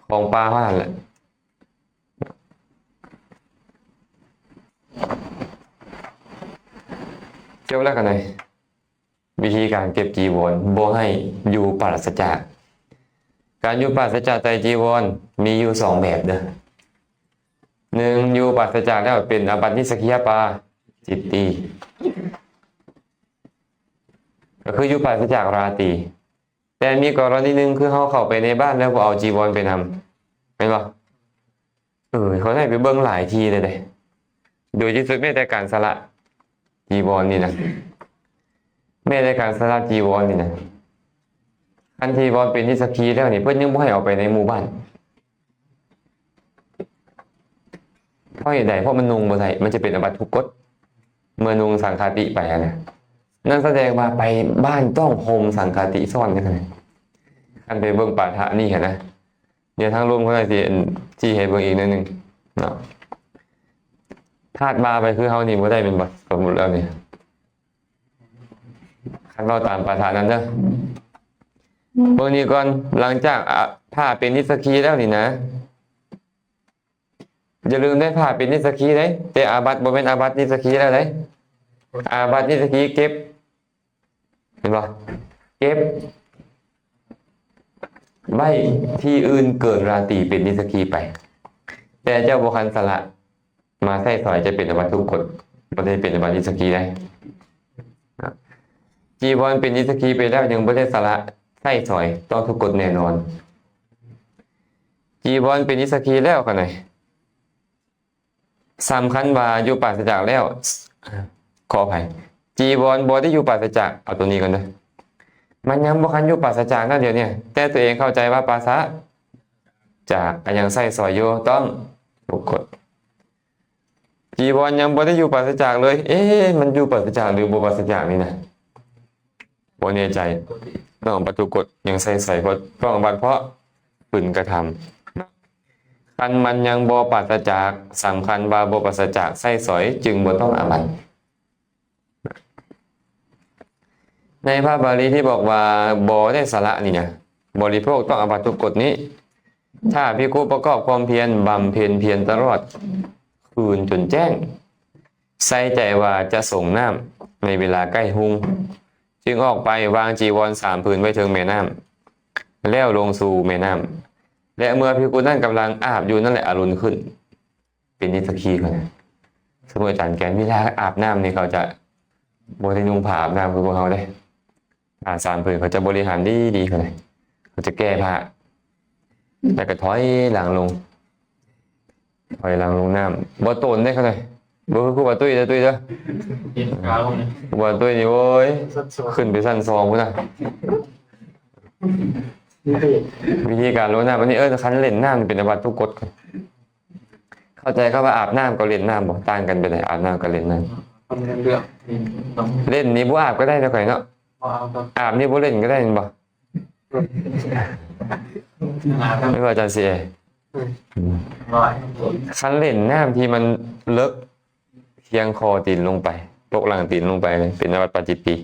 ของปลาเท่านั้นแหละเจ้าแล้วกันไหนวิธีการเก็บจีวรบ่ให้อยู่ปราศจากการอยู่ปราศจากไตรจีวรมีอยู่2แบบเด้อ1อยู่ปราศจากแล้วเป็นอาบัตินิสกิยปาจิตตีก็คืออยู่ปราศจากราตรีแต่มีกรณีนึงคือเขาเข้าไปในบ้านแล้วก็เอาจีวรไปนำเป็นบ่เขาได้ไปเบิ่งหลายทีเลยโดยที่สุดไม่แต่การสละจีวรนี่นะแม้ในการสละจีวรนี่นะคันจีวรเป็นนิสกีแล้วนี่เพื่อนยังไม่ให้ออกไปในหมู่บ้านเพราะเหตุใดเพราะมันนุงบ่ได้มันจะเป็นอาบัติทุกกฎเมื่อนุงสังฆาติไปนะนั่นแสดงว่าไปบ้านต้องโฮมสังฆาติซ่อนกันเลยคันไปเบิ่งปาฐะนี่เห็นนะเดี๋ยวทั้งรวมเขาได้ที่ให้เบิ่งอีกนิดนึงเนาะธาตุมาไปคือเฮานี่บ่ได้เป็นบัตรสมมุติแล้วนี่คันเราตามปาฐานนั้นเด้อเบิ่งนี้ก่อนหลังจากผ้าเป็นนิสกีแล้วนี่นะอย่าลืมได้ผ้าเป็นนิสกีเด้แต่อาบัติบ่เป็นอาบัตินิสกีแล้วเด้อาบัตินิสกีเก็บเห็นบ่เก็บใบที่อื่นเกินราตรีเป็นนิสกีไปแต่เจ้าบ่คันสละมาใส่สอยจะเป็นอาบัติทุกกฎบ่ได้เป็นอาบัตินิสกีได้จีวรเป็นนิสกีไปแล้วยังบ่ได้สละใส่สอยต้องทุกกฎแน่นอนจีวรเป็นนิสกีแล้วกันไหนสำคัญว่าอยู่ปราศจากแล้วขออภัยจีวรบ่ได้อยู่ปราศจากเอาตัวนี้กันนะมันยังบ่คันอยู่ปราศจากนั่นเดียวเนี่ยแต่ตัวเองเข้าใจว่าปราศจากยังใส่สอยอยู่ต้องทุกกฎจีวรยังบ่ได้อยู่ปราศจากเลยมันอยู่ปราศจากหรือบ่ปราศจากนี่นะบ่แน่ใจต้องประตูกฎยังใส่เพราะต้องบัดเพราะฝืนกระทำคันมันยังบ่ปราศจากสำคัญว่าบ่ปราศจากใส่สอยจึงบ่ต้องอาบัติในพระบาลีที่บอกว่าบ่ได้สละนี่นะบริโภคต้องอาบัติทุกกฎนี้ถ้าภิกขุประกอบความเพียรบำเพ็ญเพียรตลอดคืนจนแจ้งใส่ใจว่าจะส่งน้ำในเวลาใกล้หุงจึงออกไปวางจีวร3 ผืนไว้ถึงแม่น้ำแล้วลงสู่แม่น้ำ และเมื่อภิกขุนั่นกำลังอาบอยู่นั่นแหละอรุณขึ้น เป็นนิสกีเขานะสมมติอาจารย์แกนวิชาอาบน้ำนี่เขาจะบรินุ่งผ้าอาบน้ำคือพวกเขาได้สารผืนเขาจะบริหารดีเขาเลยเขาจะแก้ผ้าแล้วก็ถอยหลังลงน้ำบ่โตนได้เขาเลยบ่คือบ่ตุ้ยเด้อตุ้ยเด้อ กินข้าวเนี่ย บ่ตุ้ยนี่โว้ยขึ้นไปชั้น2พุ่นน่ะวิธีการลดน้ำอันนี้คันเล่นน้ำเป็นอาบัติทุกกฎก่อนเข้าใจครับว่าอาบน้ำกับเล่นน้ำบ่ต่างกันไปไหนอาบน้ำกับเล่นน้ คนเลือกต้อง ำเล่นนี่บ่อาบก็ได้นะข่อยเนาะ เอาต้อง อาบนี่บ่เล่นก็ได้บ่ หาท ไม่ว่าอาจารย์สิเอ ำร้อย คันเล่นน้ำที่มันเลิกเพียงคอตีนลงไปปกหลังตีนลงไปเลยเป็นอาบัติปาจิตตี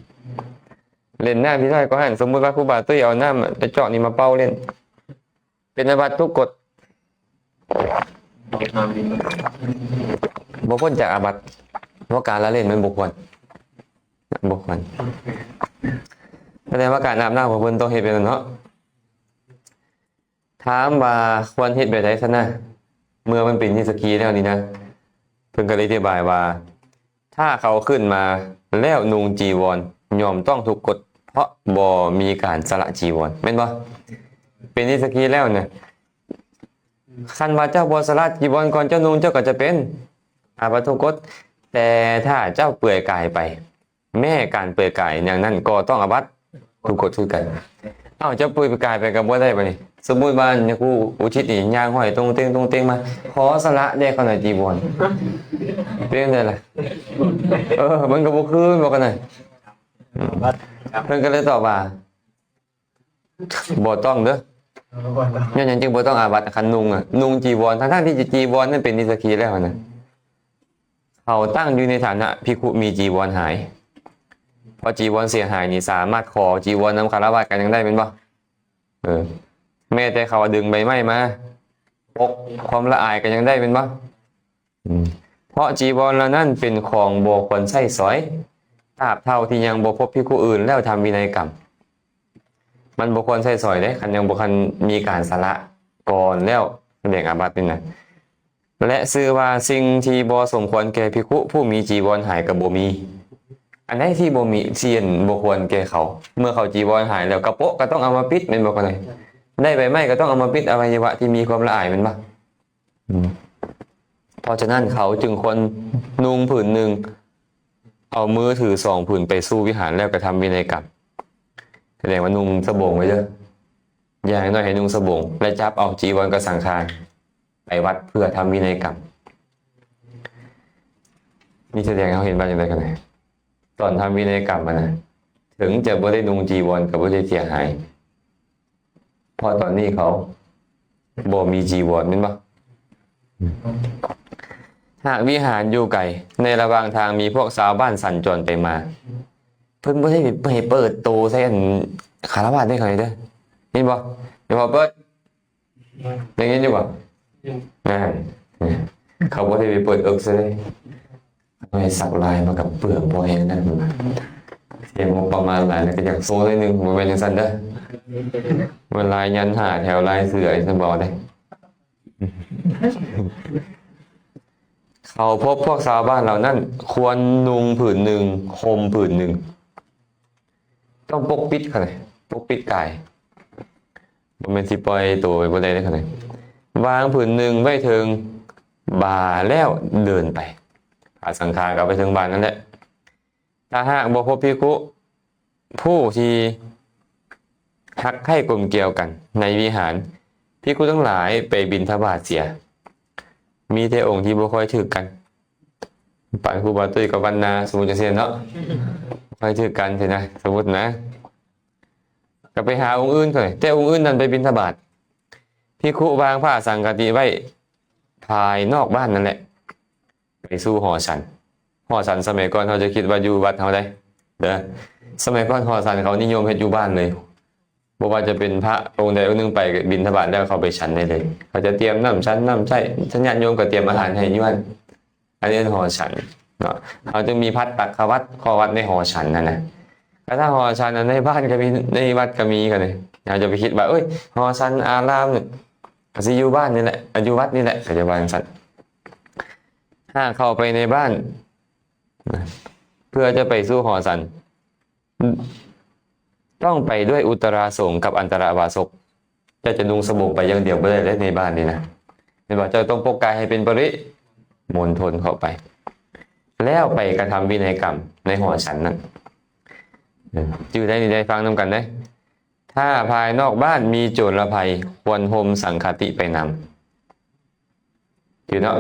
เล่นน้ำที่ได้ก็หันสมมุติว่าครูบาตุ้ยเอาน้ำไปเจาะนี่มาเป้าเล่นเป็นอาบัติทุกกฎ นอนดิน บ่พ้นจากอาบัติเพราะการละเล่นมันบุคคลแสดงว่าการอาบน้ำของเพิ่นต้องเฮ็ดเป็นเนาะถามว่าควรเฮ็ดแบบใดซะนะเมื่อมันเป็นนิสกีแล้วนี่นะเพิ่นก็เลยอธิบายว่า ถ้าเขาขึ้นมาแล้วนุงจีวรยอมต้องถูกกฎเพราะบ่มีการสละจีวรแม่นบ่เป็นนิสกีแล้วเนี่ยคันว่าเจ้าบ่สละจีวรก่อนเจ้านุงเจ้าก็จะเป็นอาบัติทุกกฎแต่ถ้าเจ้าเปลือยกายไป แม่การเปลือยกายอย่างนั้นก็ต้องอาบัติทุกกฎคือกันเอ้าเจ้าเปลือยกายไปก็บ่ได้บ่นี่สมมุติว่าเนี่ยกูอุทิศนี่ย่างห้อยตรงเต็งมาขอสละได้ขนาดจีวรเป็นจังได๋ล่ะมันก็บ่คือบ่กันน่ะเพิ่นก็เลยตอบว่าบ่ต้องเด้อย้อนหยังจึงบ่ต้องอาบัติคันนุ่งจีวรทั้งๆที่จีวรนั่นเป็นนิสกีแล้วนะเขาตั้งอยู่ในฐานะภิกขุมีจีวรหายพอจีวรเสียหายนี่สามารถขอจีวรนำคารวะกันยังได้เป็นบ่แม้แต่เขาดึงใบไม้มาปกความละอายกันยังได้เป็นบ่เพราะจีวรละนั่นเป็นของบ่ควรใช้สอยตราบเท่าที่ยังบ่พบภิกขุอื่นแล้วทำวินัยกรรมมันบ่ควรใช้สอยเด้คันยังบ่คันมีการสละก่อนแล้วแสดงอาบัตินี่นะและชื่อว่าสิ่งที่บ่สมควรแก่ภิกขุผู้มีจีวรหายก็บ่มีอันใดที่บ่มีเสียนบ่ควรแก่เขาเมื่อเขาจีวรหายแล้วกระโปะก็ต้องเอามาปิดแม่นบ่กันเลยได้ใบไม้ก็ต้องเอามาปิดอวัยวะที่มีความละอายแม่นบ่เพราะฉะนั้นเขาจึงควรนุ่งผืนหนึ่งเอามือถือ2ผืนไปสู่วิหารแล้วก็ทำวินัยกรรมแสดงว่านุ่งสบงไว้เด้ออย่างน้อยให้นุ่งสบงและจับเอาจีวรกับสังฆารไปวัดเพื่อทำวินัยกรรมนี่แสดงเขาเห็นบ้างอย่างไรกันนะตอนทำวินัยกรรมนะถึงจะบ่ได้นุ่งจีวรกับบ่ได้เสียหายเพราะตอนนี้เขาบ่มีจีวรแม่นบ่หากวิหารอยู่ไกลในระหว่างทางมีพวกชาวบ้านสัญจรไปมาเพิ่นบ่ได้ไปเปิดโตใส่อันคารวะได้เขาเด้อเห็นบ่เดี๋ยวพอเปิดอย่างนี้อยู่บ่เขาบ่ได้ไปเปิดเอิกซะเลยเอาให้สักลายมากับเปลือกบ่เห็นนั่นเสียงประมาณหลายแล้วก็อยากโซ่ได้นึงบ่แม่นจังซั่นเด้อมันลายยันหาแถวลายเสือไอ้ซั่นบ่ได้เขาพบพวกชาวบ้านเหล่านั้นควรนุ่งผืนหนึ่งห่มผืนหนึ่งต้องปกปิดเขาเลยปกปิดกายบ่แม่นสิปล่อยตัวไปบ่ได้เด้อเขาเลยวางผืนหนึ่งไว้ถึงบ่าแล้วเดินไปพาสังฆาก็ไปถึงบ้านนั่นแหละถ้าหากบ่พบภิกขุผู้ที่ฮักใคร่กลมเกลียวกันในวิหารภิกขุทั้งหลายไปบิณฑบาตเสียมีแต่องค์ที่บ่ค่อยถือกันปานครูบาตุ้ยกับวันนาสมมุติจังซี่เนาะค่อยถือกันสินะสมมุตินะก็ไปหาองค์อื่นก่อนแต่องค์อื่นนั้นไปบิณฑบาตภิกขุวางผ้าสังฆติไว้ภายนอกบ้านนั่นแหละไปสู่หอฉันสมัยก่อนเขาจะคิดว่าอยู่วัดเฮาได้เด้อสมัยก่อนหอฉันเขานิยมเฮ็ดอยู่บ้านเลยบ่ว่าจะเป็นพระองค์ใดองค์หนึ่งไปบิณฑบาตแล้วเขาไปฉันได้เลยเขาจะเตรียมน้ำฉันน้ำใช้สัญญาณโยมก็เตรียมอาหารให้อยู่นั่นอันนี้หอฉันเนาะเขาจึงมีพัดตักขวัตข้อวัดในหอฉันนั่นนะถ้าหอฉันในบ้านก็มีในวัดก็มีกันเลยอย่าจะไปคิดว่าหอฉันอาราม ก็สิอยู่บ้านนี่แหละอยู่วัดนี่แหละก็จะวาจั่งซั่นถ้าเข้าไปในบ้านเพื่อจะไปสู่หอสันต้องไปด้วยอุตราสงฆ์กับอันตราวาสกจะดุงสบงไปอย่างเดียวไม่ได้เลยในบ้านนี่นะเห็นว่าจะต้องปกกายให้เป็นปริมณฑลเข้าไป แล้วไปกระทำวินัยกรรมในหอฉันนั้นจื่อได้นี่ได้ฟังนำกันได้ถ้าภายนอกบ้านมีโจรภัยควรห่มสังฆติไปนำจื่อเนาะ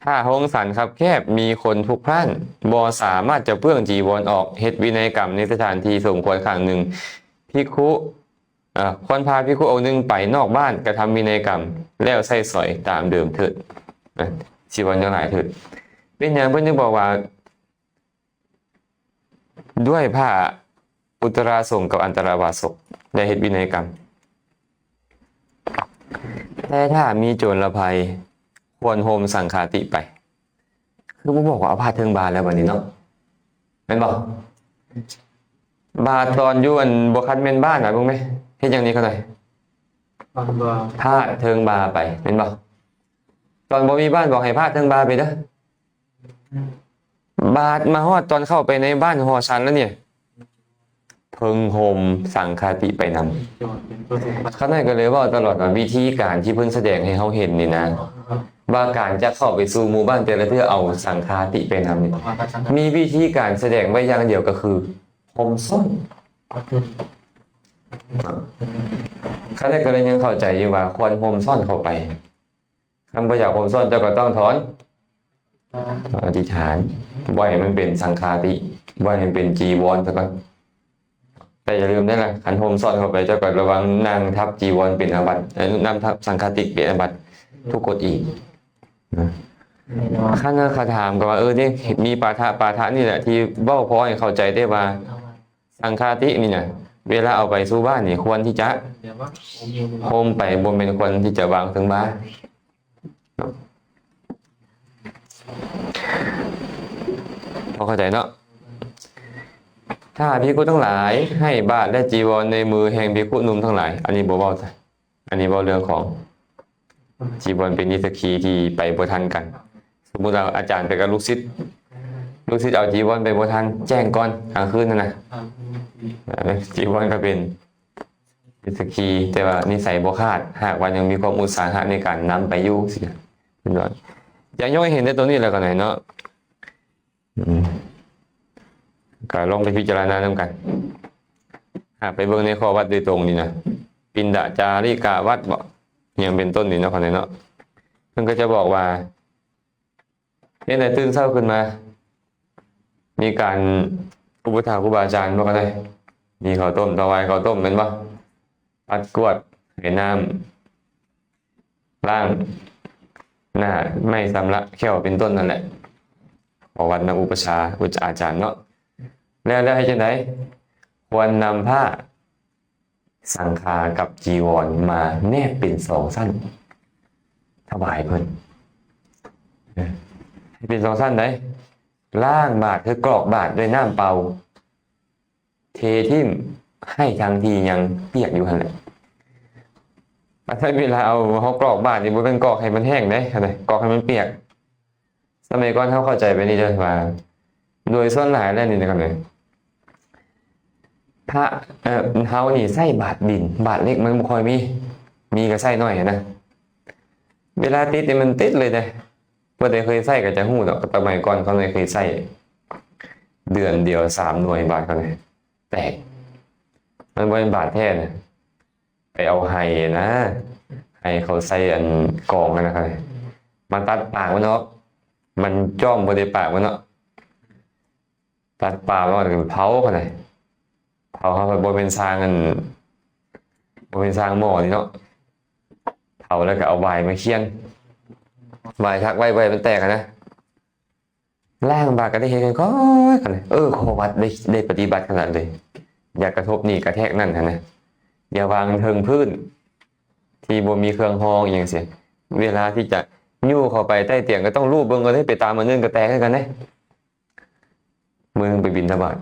ถ้าห้องสันครับแคบมีคนพลุกพล่านบ่สามารถจะเพื่องจีวรออกเฮ็ดวินัยกรรมในสถานที่สมควรข้างหนึ่งภิกขุควรพาภิกขุองค์หนึ่งไปนอกบ้านกระทำวินัยกรรมแล้วใส่สอยตามเดิมเถิดจีวรทั้งหลายเถิดเป็นอย่างเพื่อนจึงบอกว่าด้วยผ้าอุตราสงฆ์กับอันตราวาสกได้เฮ็ดวินัยกรรมแต่ถ้ามีโจรภัยควรโฮมสังฆาติไปคือผมบอกว่าเอาผ้าเทิงบาทแล้ววันนี้เนาะแม่นบอกบาทตอนอยู่อันบ่คันแม่นบ้านน่ะเบิ่งไหมเฮ็ดอย่างนี้เขาหน่อยผ้าเทิงบาไปแม่นบ่ตอนบ่มีบ้านบอกให้ผ้าเทิงบาไปเด้อบาทมาฮอดตอนเข้าไปในบ้านหอฉันแล้วเนี่ยเพิ่งโฮมสังฆาติไปนำเขาหน่อยก็เลยว่าตลอดว่าวิธีการที่เพิ่นแสดงให้เฮาเห็นนี่นะว่าการจะเข้าไปสู่หมู่บ้านแต่ละเทื่อเอาสังฆาติไปนำนี่มีวิธีการแสดงไว้อย่างเดียวก็คือห่มส้นเขาได้ก็เลยยังเข้าใจอยู่ว่าควรห่มซ่อนเข้าไปคำบ่อยากห่มซ่อนเจ้าก็ต้องถอนอธิษฐานบ่ให้มันเป็นสังฆาติบ่ให้มันเป็นจีวรซะก่อนแต่อย่าลืมได้ละขันห่มซ่อนเข้าไปเจ้าก็ระวังนั่งทับจีวรเป็นอาบัตินั่งทับสังฆาติเป็นอาบัติทุกกฎอีกข้าเนื้อคาถามก็ว่านี่มีปาฐะนี่แหละที่เบ้าพอให้เข้าใจได้ว่าสังฆาตินี่เนี่ยเวลาเอาไปสู่บ้านนี่ควรที่จะโฮมไปบนเป็นคนที่จะวางถึงบ้านพอเข้าใจเนาะถ้าภิกขุทั้งหลายให้บาตรและจีวรในมือแห่งภิกขุหนุ่มทั้งหลายอันนี้บ่เว้าอันนี้เว้าเรื่องของจีวรเป็นนิสกีที่ไปบ่ทันกันสมมุติเราอาจารย์ไปกับลูกศิษย์เอาจีวรไปบ่ทันแจ้งก่อนกลางคืนนั่นนะจีวรก็เป็นนิสกีแต่ว่านิสัยบ่ขาดหากว่ายังมีความอุตสาหะในการนำไปอยู่สิเป็นว่าอย่างย่อยเห็นได้ตัวนี้แล้วกันหน่อยเนาะก็ลองไปพิจารณานำกันไปเบิ่งในข้อวัดโดยตรงนี่นะปินดาจาริกาวัดบ่ยังเป็นต้นนี่เนาะคนนี้เนาะเพิ่นก็จะบอกว่าเนี่ยตื่นเช้าขึ้นมามีการอุปถากครูบาอาจารย์บ่ก็ได้มีข้าวต้มถวายข้าวต้มแม่นบ่ปัดกวดให้น้ำล้างหน้าไม่สำระแค่วเป็นต้นนั่นแหละขอวัดนำอุปชาอาจารย์เนาะแล้วให้จังได๋ควรนำผ้าสังฆากับจีวรมาแนบเป็นสองสั้นถวายเพิ่นให้เป็นสองสั้นได้ล้างบาตรคือกรอกบาตรด้วยน้ำเปล่าเททิ่มให้ทางทียังเปียกอยู่หั่นแหละถ้าเวลาเอาเฮากรอกบาตรนี่บ่เป็นกรอกให้มันแห้งได้คั่นน่ะกรอกให้มันเปียกสมัยก่อนเฮาเข้าใจไปนี่เด้อว่าโดยส่วนหลายแล้วนี่นะครับเนี่ยพระเฮานี่ใส่บาตรดินบาตรเล็กมันบ่ค่อยมีก็ใส่น้อยนะเวลาติดนี่มันติดเลยเด้บ่ได้เคยใส่ก็จะฮู้ดอกสมัยก่อนเขาเลยเคยใส่เดือนเดียว3หน่วยบาตรเขาเลยแตกมันบ่เป็นบาตรแท้นะไปเอาไห้นะไห้เขาใส่อันกองกันนะครับมาตัดปากมันเนาะมันจ้อมบ่ได้ปากมันเนาะตัดปากมันเผาคั่นน่ะเผาครับบ่เป็นสร้างอันบ่เป็นสร้างหม้อนี่เนาะเผาแล้วก็เอาวายมาเคี่ยนวายทักไว้มันแตกนะล้างบาตรก็ได้เฮ็ดกันก่อนขอวัดได้ปฏิบัติขนาดเลยอย่ากระทบนี่กระแทกนั่นนะอย่าวางเทิงพื้นที่บ่มีเครื่องห้องอีหยังเสียเวลาที่จะยู่เข้าไปใต้เตียงก็ต้องรูปเบิ่งก็ได้ไปตามมันนึงก็แตกกันเด้มือไปบิณฑบาต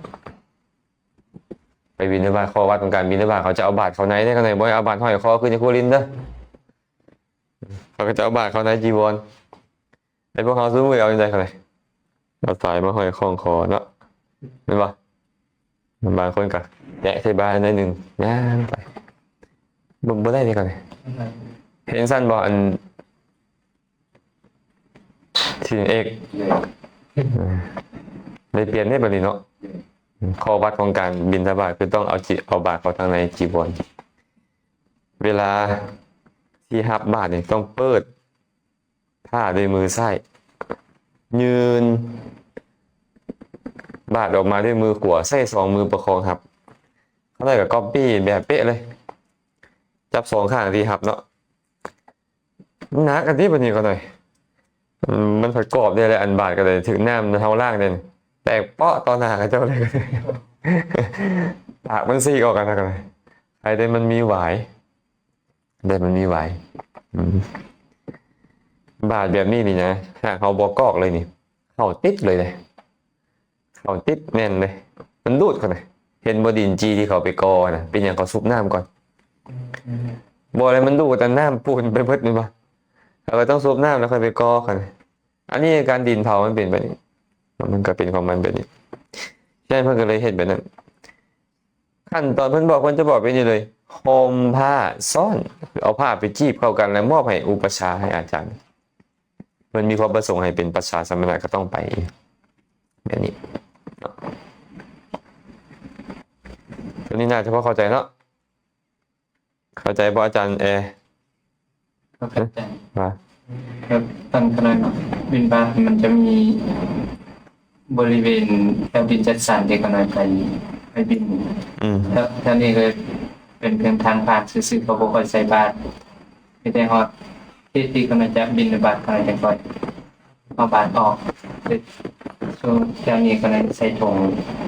ขอวัดของการบิณฑบาตเขาจะเอาบาตรเขาไหนได้ข้างในบ่เอาบาตรห้อยคอขึ้นในครัวลิ้นเด้อ เขาก็จะเอาบาทเขาในจีวรไอ้พวกเขาซื้อมือเอาใจเขาเลยเอาสายมาห้อยคล้องคอเนาะเห็นปะบางคนก็แยะใส่บาทหน่อยหนึ่งย่างไปบ่ได้นี่ก่อนเลยเห็นสั้นบ่อันที่เอกเลยเปลี่ยนได้แบบนี้เนาะข้อวัดของการบิณฑบาตคือต้องเอาบาตรเข้าทางในจีวรเวลาที่ฮับบาตรเนี่ยต้องเปิดผ้าด้วยมือซ้ายยืนบาตรออกมาด้วยมือขวาใส่สองมือประคองครับเขาได้กับก๊อปปี้แบบเป๊ะเลยจับสองข้างที่ฮับเนาะหนักอันที่ปนี้ก็หน่อยมันประกอบได้เลยอันบาตรก็เลยถึงน้ำเท้าล่างเลยแตกเปาะตอนหน้าเจ้าเลยปากมันซีกออกกันเลยใครได้มันมีหวายได้มันมีหวายบาดแบบนี้นี่นะถ้าเขาบอกอกเลยนี่เขาติดเลยเขาติดแน่นเลยมันรูดกันเลยเห็นบดินจีที่เขาไปกอนะเป็นอย่างเขาซุปน้ำก่อนบ่อะไรมันดูแต่น้ำปูนไปเพิดนี่ปะเราก็ต้องซุปน้ำแล้วค่อยไปกอกันอันนี้การดินเผามันเป็นแบบนี้มันก็เป็นของมันแบบนี้ใช่เพื่อนก็เลยเห็นแบบนั้นขั้นตอนเพื่อนบอกเพื่อนจะบอกไปนี่เลยห่มผ้าซ่อนเอาผ้าไปจีบเข้ากันแล้วมอบให้อุปชาให้อาจารย์มันมีความประสงค์ให้เป็นประชาสมณะก็ต้องไปแบบนี้ตัวนี้น่าจะพอเข้าใจเนาะเข้าใจบ่อาจารย์เข้าใจ มา ครับตอนขณะบินบาตมันจะมีบริเวณแถวดินจัดสรรที่กำลังไปบินแล้วท่านนี้เลยเป็นเพียงทางผ่านซื่อๆเขาบอกว่าใส่บาตรไม่ได้ฮอดที่กำลังจะบินบาตรกำลังจะปล่อยเอาบาตรออกช่วงแถวนี้กำลังใส่ธง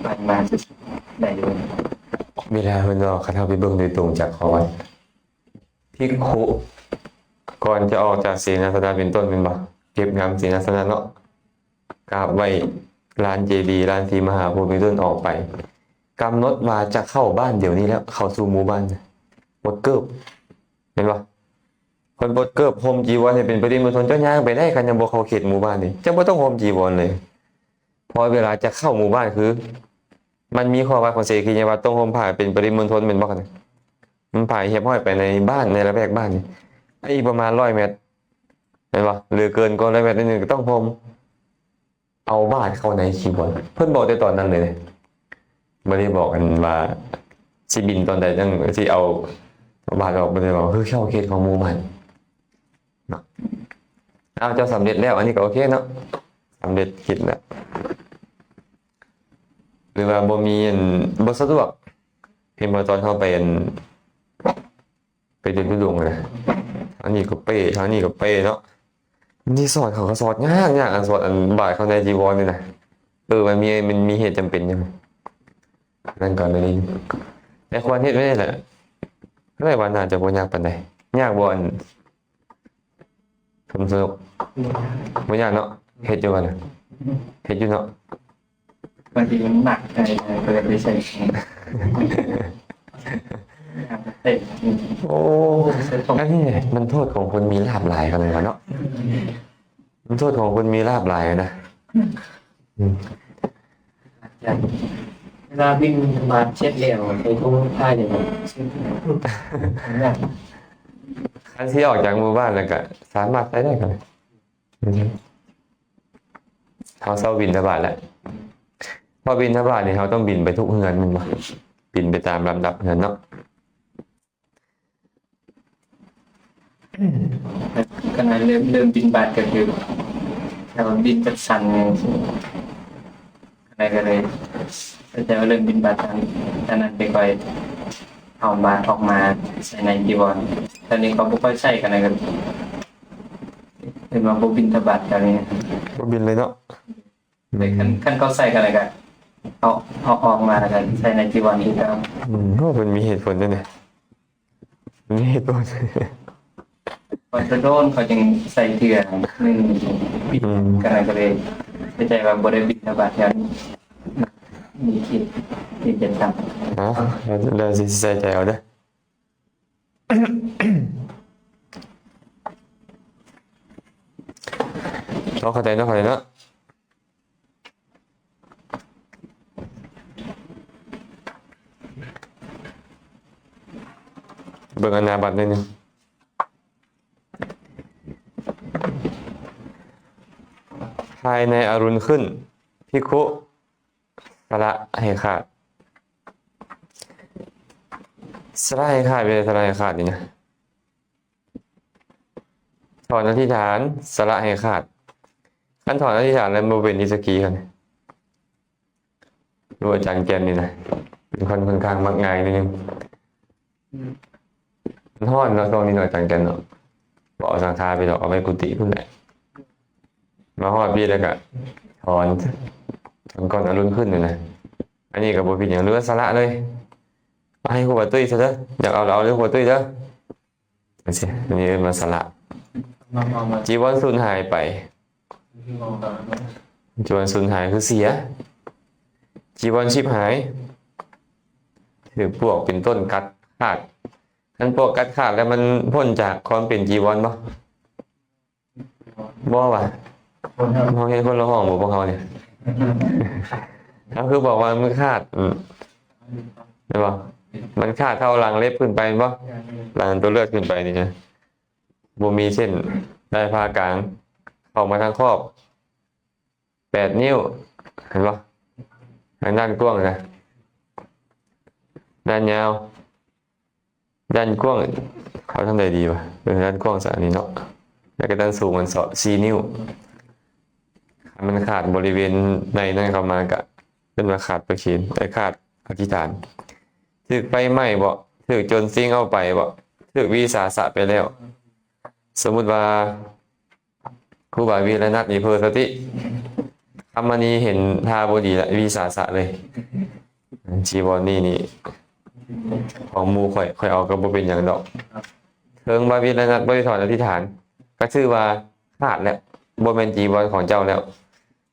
ไปมาซื่อๆได้เลย เวลาเพื่อนเราเข้าไปเบิ่งโดยตรงจากขอวัดที่คุก่อนจะออกจากศีลสนาเป็นต้นเป็นบ่เก็บงำศีลสนาเนาะกราบไหว้ลานเจดีย์ลานศรีมหาโพธิ์เป็นต้นออกไปกำหนดว่าจะเข้าบ้านเดี๋ยวนี้แล้วเข้าสู่หมู่บ้านบดเกิบเห็นปะคนบดเกิบโฮมจีวรเนี่ยเป็นปริมณฑลเจ้าย่างไปได้กันยังบ่เข้าเขตหมู่บ้านนี่จะบ่ต้องโฮมจีวรเลยพอเวลาจะเข้าหมู่บ้านคือมันมีข้อวัดของเสกียวัดต้องโฮมผ่าเป็นปริมณฑลเป็นบ่กันมันผ่าเหียบห้อยไปในบ้านในระแวกบ้านนี่ไอ้ประมาณ100 เมตรเห็นปะหรือเกินก็100 เมตรนิดนึงก็ต้องโฮมเอาบาตรเข้าในจีวรเพิ่นบอกในตอนนั้นเลยไม่ได้บอกกันว่าสิบินตอนใดจังที่เอาบาตรออกไม่ได้บอกคือเข้าเขตของหมู่บ้านเนาะเอาเจ้าสำเร็จแล้วอันนี้ก็โอเคเนาะสำเร็จคิดแล้วหรือว่าบ่มีบ่สะดวกเพียงพอตอนเข้าไปเดินทุดงเลยอันนี้ก็เป้อันนี้ก็เป้เนาะนี่สอนเขาก็สอนยากอันสอนอันบาตรเข้าในจีวรนี่นะมันมีเหตุจำเป็นยังนั่นก่อนเลยแต่ควรเฮ็ดไม่ได้แหละก็เลยว่าน่าจะบ่ยากปานใดยากบ่อันสมสนุกบ่ยากเนาะเฮ็ดอยู่กันเฮ็ดอยู่เนาะบางทีมันหนักก็เลยไม่ใช่โอ้อันนี้มันโทษของคนมีลาภหลายกันเลยเนาะมันโทษของคนมีลาภหลายนะเวลาบินมาเช็ดเหลวไปทุ่งท่าอย่างนี้คันที่ออกจากหมู่บ้านแล้วก็สามารถใช้ได้กันเขาเศร้าบินทบาทแล้วพอบินทบาทเนี่ยเขาต้องบินไปทุกเฮือนมันมาบินไปตามลำดับเฮือนเนาะขณะเริ่มบินบาตรก็คือเราบินจัดสรรอะไรก็เลยแต่ว่าเริ่มบินบาตรตอนนั้นไปคอยเอาบาตรออกมาใส่ในจีวรตอนนี้เขาไม่ค่อยใส่กันเลยกันเป็นว่าบุบินทบาทกันนี้บุบินเลยเนาะเลยขั้นเขาใส่กันอะไรกันเอาออกมากันใส่ในจีวรนี้แล้วก็มันมีเหตุผลด้วยเนี่ยมีเหตุผลพอจะโดนเขาจึงใส่เถื่อนนึงบินกันอะไรก็เลยไม่ใจว่าบริบินทบาทกันมีคิดที่จะทำเราจะใส่ใจเอาเด้อ เข้าใจเนาะเบิ่งอนาบัตนิดนึงภายในอรุณขึ้นภิกขุสละให้ขาดสละให้ขาดเป็นสละให้ขาดนี่นะถอนอธิษฐานสละให้ขาดขั้นถอนอธิษฐานแล้วมาเป็นนิสกีกันดูอาจารย์แกนนี่นะเป็นคนค่อนข้างมักง่ายนิดนึงมันห้อนเราตรงนี้หน่อยอาจารย์แกนเนาะบอกสังฆาไปดอกเอาไว้กุฏิพุ่นแหละมาฮอดพี่แล้วก็ถอนก่อนอรุณขึ้นเลยนะอันนี้กับบุพินอย่างเลือสละเลยมาให้ครูบาตุ้ยซะเด้ออยากเอาเราเรื่องครูบาตุ้ยเด้อนี่สิอันนี้มาสละจีวรสูญหายไปจีวรสูญหายคือเสียจีวรชิบหายถือพวกเป็นต้นกัดขาดท่านพวกกัดขาดแล้วมันพ้นจากความเป็นจีวรบ่ว่ะมองเห็นคนละห้องบอกพวกเขาเนี่ยเขาคือบอกว่ามันขาดใช่ป่ะมันขาดเท่ารังเล็บขึ้นไปป่ะรังตัวเลือดขึ้นไปนี่นะบ่มีเส้นได้ผ่ากลางเข้ามาทางครอบ8 นิ้วเห็นป่ะทางด้านกว้างนะด้านยาวด้านกว้างเขาทำได้ดีป่ะด้านกว้างสักอันนี้เนาะแล้วก็ด้านสูงมัน4 นิ้วมันขาดบริเวณในนั่นเข้ามากะเป็นมาขาดประชินแต่ขาดอธิษฐานถึกไฟไหม้บ่ถึกจนซิ่งเอาไปบ่ถึกวิสาสะไปแล้วสมมุติว่าครูบาวีรนัทนี่เพอสติคำนี้เห็นทาบดีละวิสาสะเลยจีวรนี่ของมูค่อยเอากับบ่เป็นอย่างดอกเทิงบาวีรนัทบ่ได้ถอนอธิษฐานก็ชื่อว่าขาดแล้วบ่แม่นจีวรของเจ้าแล้ว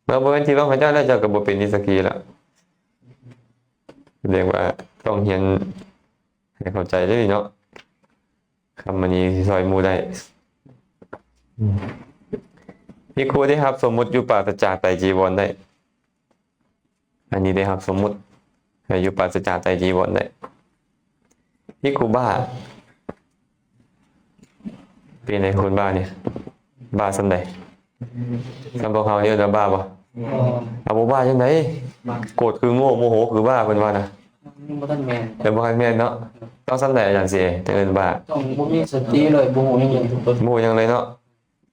เมื่อบ่เป็นจีวรของเจ้าแล้วเจ้าก็บ่เป็นนิสกีแล้วเรียกว่าต้องเรียนให้เข้าใจได้เนาะคำนี้ซอยมูได้ภิกขุได้ครับสมมุติอยู่ปราศจากไตรจีวรได้อันนี้ได้ครับสมมุติให้อยู่ปราศจากไตรจีวรได้ภิกขุบ้าเป็นไงคนบ้าเนี่ยบ้าสำใดสำพวกเขาเนี่ยนะบ้าบ่เอาบ่บ้าจังไดโกรธคือโง่โมโหคือบ้าเพิ่นว่านะบ่ทันแม่นแต่บ่ทันแม่นเนาะต้องสำใดอาจารย์สิจังเอิ้นบ้าต้องบ่มีสติเลยบ่ฮู้หยังทุกคนบ่ฮู้หยังเลยเนาะ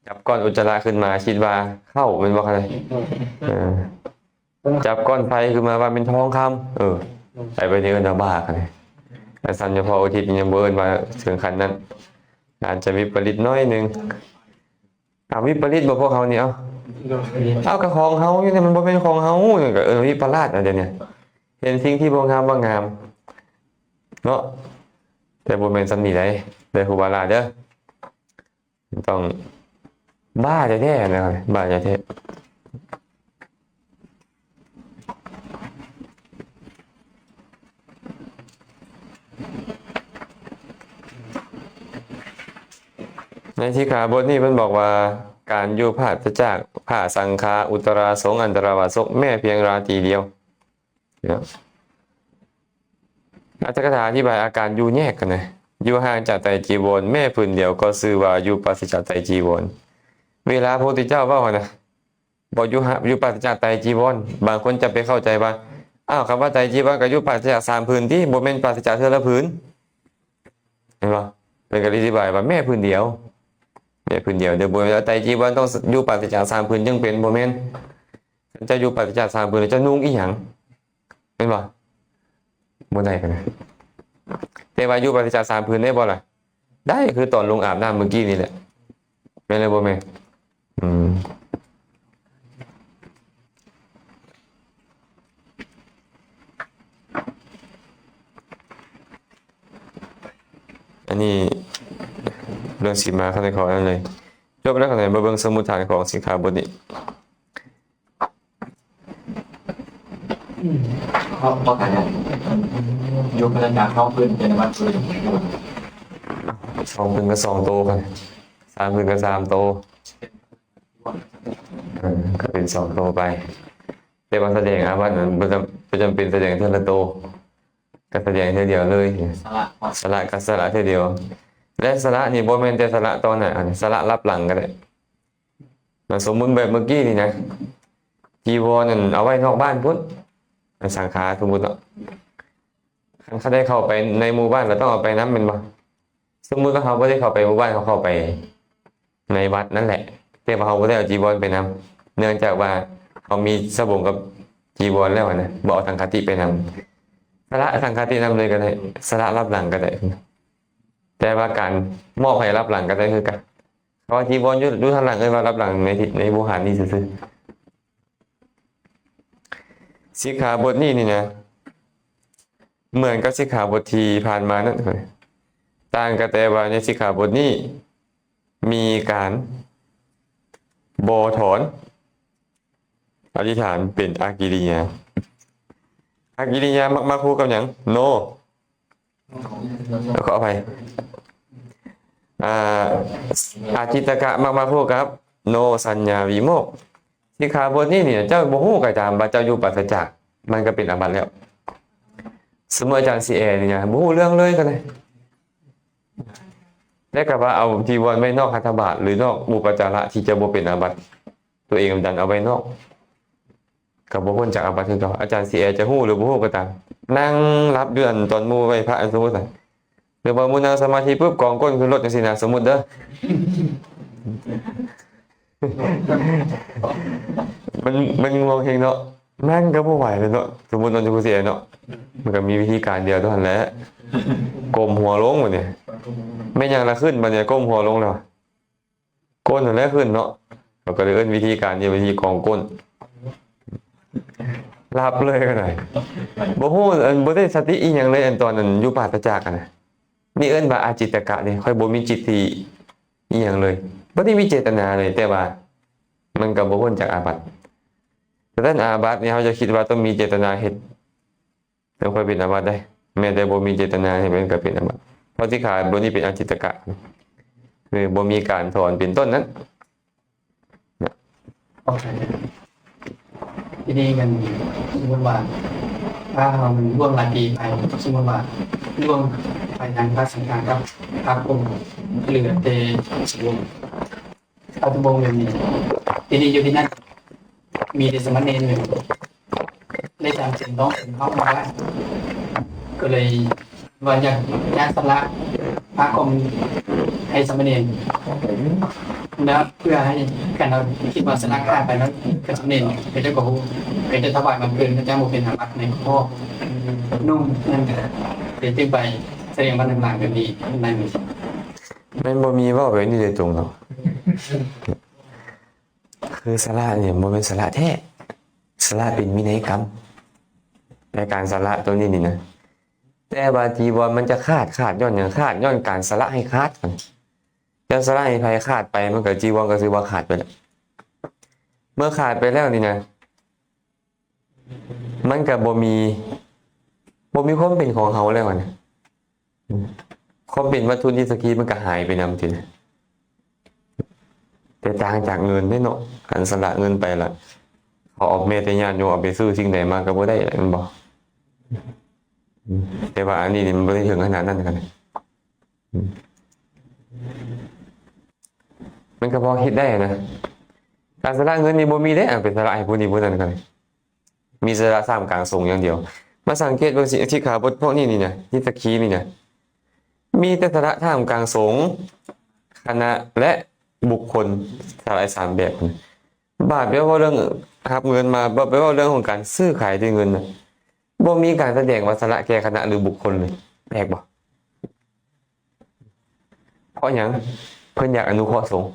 จับก้อนอุจจาระขึ้นมาคิดว่าเข้าแม่นบ่คั่นจับก้อนไฟขึ้นมาว่าเป็นทองคำไปนี่เอิ้นว่าบ้าคั่นแต่สัญญาพออุทิศยังบ่เอิ้นว่าถึงขั้นนั้นอาจจะวิปริตน้อยนึงวิปริตบ่พวกเขานี่เอากับของเฮาอยู่เนี่ยมันบ่เป็นของเฮาก็วิปลาสเดี๋ยวนี้เห็นสิ่งที่บ่งามว่างามเนาะแต่บ่แม่นสำนี้ได้ได้ครูบาลาเด้อต้องบ้าแท้ๆนะครับบ้าแท้ในที่ขาบทนี้เพิ่นบอกว่าการอยู่พาสจากผ้าสังฆาอุตราสงอันตรวาสกแม่เพียงราตรีเดียวอัตถกถาอธิบายอาการอยู่แยกกันนะอยู่ห่างจากไตรจีวรแม่พื้นเดียวก็ชื่อว่าอยู่ปราศจากไตรจีวรเวลาพระพุทธเจ้าว่านะบอกอยู่ปราศจากไตรจีวรบางคนจะไปเข้าใจว่าคำว่าไตรจีวรก็อยู่ปราศจาก3 พื้นที่บ่แม่นปราศจากเทื่อละพื้นเห็นบ่เป็นการอธิบายว่าแม่พื้นเดียวเดี๋ยวบ่ไตรจีวรต้องอยู่ปราศจาก3 พื้นจึงเป็นบ่แม่นจะอยู่ปราศจาก3 พื้นจะนุ่งอีหยังเห็นบ่บ่ได้กันนะแต่ว่าอยู่ปราศจาก3 พื้นได้บ่ล่ะได้คือตอนลงอาบน้ำเมื่อกี้นี่แหละแม่นเลยบ่แม่อันนี้เรื่องสีมาข้างในขอนั่นเลยจบแล้วข้างในมาเบิ่งสมุดฐานของสิกขาบทนี้เขาขายยกระดับเข้าพื้นเป็นวัดพื้น2 พื้นก็2 โตกัน3 พื้นก็3 โต ก็เป็นสองโตไปแต่ว่าแสดงอาบัตินั้นบ่จำเป็นแสดงเท่าละโตก็แสดงเท่าเดียวเลย สละออก สละกับสละเท่าเดียว และสละนี่บ่แม่นแต่สละตอนไหนอันสละรับหลังก็ได้สมมุติแบบเมื่อกี้นี่นะจีวรนั่นเอาไว้นอกบ้านพุ่นสังฆาสมมุติเนาะคันเขาได้เข้าไปในหมู่บ้านเราต้องเอาไปน้ำเป็นบ่สมมุติว่าเขาบ่ได้เข้าไปหมู่บ้านเขาเข้าไปในวัดนั่นแหละแต่ว่าเขาบ่ได้เอาจีวรไปนำเนื่องจากว่าเขามีสบงกับจีวรแล้วนะบ่เอาสังฆาติไปนำสละสังฆาตินำเลยก็ได้สละรับหลังก็ได้แต่ว่าการมอบให้รับหลังก็ได้คือกันเพราะจีวรอยู่ทางหลังเอ้ยว่ารับหลังในวิหารนี่ซื่อๆสิกขาบทนี้นี่นะเหมือนกับสิกขาบทที่ผ่านมานั่นเลยต่างกันแต่ว่าในสิกขาบทนี้มีการบ่ถอนอธิษฐานเป็นอากิริยาอากิริยามักคู่กับหยังโนขออภัยอาจิตกะมักคู่กับโนสัญญาวิโมกข์สิกขาบทนี้เนี่ยเจ้าบ่ฮู้ก็ตามว่าเจ้าอยู่ปราศจากมันก็เป็นอาบัติแล้วสมมติอาจารย์ซีเอเนี่ยบ่ฮู้เรื่องเลยก็ได้แล้วก็ว่าเอาจีวรไว้นอกหัตถบาทหรือนอกอุปจาระที่จะบ่เป็นอาบัติตัวเองดันเอาไว้นอกก็บ่พ้นจากอาบัติคือเก่าอาจารย์ซีเอจะฮู้หรือบ่ฮู้ก็ตามนั่งรับเดือนตอนหมู่ไว้พระสมมุติหรือว่าหมู่นั่งสมาธิปุ๊บกองก้นขึ้นรถจังซี่นะสมมุติเด้อ มันงงเฮงเนาะนั่งก็บ่ไหวเลยเนาะสมมุติตอนจะเสียเนาะมันก็มีวิธีการเดียวเท่านั้นแหละก้มหัวลงหมดเนี่ยไม่ยังละขึ้นบัดเนี่ยก้มหัวลงแล้วก้นนั่นแหละขึ้นเนาะเราก็เลยเอิ้นวิธีการเดียววิธีกองก้นรับเลยก็ได้บ่ฮู้บ่ได้สติอีหยังเลยอันตอนนั้นอยู่ปราศจากกันน่ะนี่เอิ้นว่าอาจิตกะนี่ค่อยบ่มีจิตที่อีหยังเลยบ่ได้มีเจตนาเลยแต่ว่ามันก็บ่พ้นจากอาบัติแต่ท่านอาบัตินี่เขาจะคิดว่าต้องมีเจตนาเฮ็ดถึงค่อยเป็นอาบัติได้แม้แต่บ่มีเจตนาให้มันก็เป็นอาบัติเพราะสิกขาบทนี้เป็นอจิตกะคือบ่มีการถอนเป็นต้นนั้น ทีนี้กันสมมติว่าถ้าเราล่วงหลายปีไปสมมติว่าล่วงไปทางพระสังฆาครับพระองค์เหลือแต่สมเอาตะบงอย่างนี้ทีนี้อยู่ที่นั่นมีแต่สมณเณรหนึ่งได้จำสิ่งต้องถึงเข้ามาได้ก็เลยว่าอยากสละพระกรมให้สมณเณรแล้วเพื่อให้การเราคิดว่าสละค่าไปแล้วกับสมณเณรเป็นเจ้าของเป็นเจ้าถวายมันเกินพระเจ้าโมเป็นอาบัติในข้อนุ่มนั่นเป็นที่ไปแสดงว่าหลังๆกันดีในมือ มันบ่มีเว้าแบบนี้โดยตรงหรอกคือสละเนี่ยบ่เป็นสละแท้สละเป็นวินัยกรรมในการสละตัวนี้นี่นะแต่บางทีว่ามันจะขาดย้อนอย่างขาดย้อนการสละให้ขาดกันจะสละให้ภัยขาดไปมันก็จีวรก็สิว่าขาดไปแล้วเมื่อขาดไปแล้วนี่นะมันก็บ่มีความเป็นของเขาแล้วนะความเป็นวัตถุนิสกีมันก็หายไปนำทีนะแต่ต่างจากเงินได้เนาะอันสละเงินไปละเขาออกเมตญาณโยเอาไปซื้อสิ่งใดมาก็บ่ได้มันบอกแต่ว่าอันนี้มันไม่ได้ถึงขนาดนั้นกันมันก็พอคิดได้นะการสละเงินนี่บ่มีได้เป็นสละให้ผู้นี้ผู้นั้นกันมีสละสามกลางทรงอย่างเดียวมาสังเกตว่าสิกขาบทพวกนี้นี่นะนิสกีนี่นะมีแต่สละท่ามกลางสงฆ์คณะและบุคคลสละสามแบบบาปแปลว่าเรื่องรับเงินมาบาปแปลว่าเรื่องของการซื้อขายด้วยเงินนะบ่มีการแสดงว่าสละแก่คณะหรือบุคคลเลยแปลกบ่เพราะหยังเพิ่นอยากอนุเคราะห์สงฆ์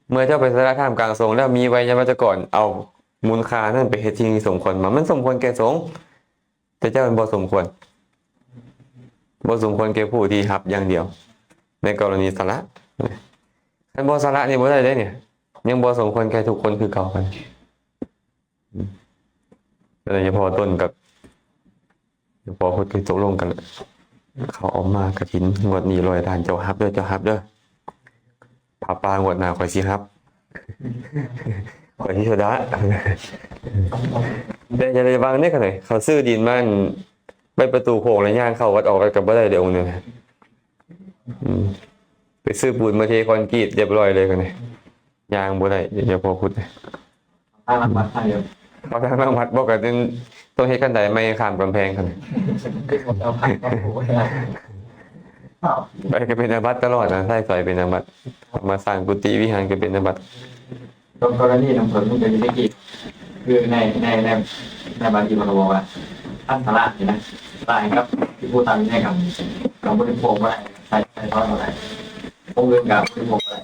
เมื่อเจ้าไปสละท่ามกลางสงฆ์แล้วมีไวยากรก่อนเอามูลค่านั่นไปเฮ็ดที่สมควรมามันสมควรแก่สงฆ์แต่เจ้ามันบ่สมควรแก่ผู้ที่รับอย่างเดียวในกรณีสละท่านบ่สละนี่บ่ได้เด้เนี่ยยังบ่สมควรแก่ทุกคนคือเก่ากันโดยเฉพาะต้นกับพอพูดคือตกลงกันเขาออกมากฐินงวดนี้100 ล้านเจ้ารับเด้อผ้าป่างวดหน้าข่อยสิรับ ขอที่โซดาแต่จะได้บางเนี่ยกันหน่อยเขาซื้อดินมันไปประตูโค้งแล้วย่างเข้าวัดออกไปกับบ่ได้เดี๋ยวองค์หนึงไปซื้อปูนมาเทคอนกรีตเรียบร้อยเลยกันเลยยางบ่ได้เดี๋ยวพอพุทธ ถ้ามันวัดให้เยอะ เพราะทางบางวัดบอกกันต้องเฮ็ดกันใดไม่ข้ามกำแพงกัน คือหมดเอาผักก็โอ้ยอะไร ไปก็เป็นอาบัติตลอดนะใช่ซอยเป็นอาบัติมาสร้างกุฏิวิหารก็เป็นอาบัติ ตรงกรณีน้ำฝนมันจะมีได้กี่คือในบางทีมันบอกว่าท่านสละนี่นะตายครับที่ผู้ตายได้กับบริโภคอะไรใส่ทอดอะไรพวกเรื่องกับบริโภคอะไร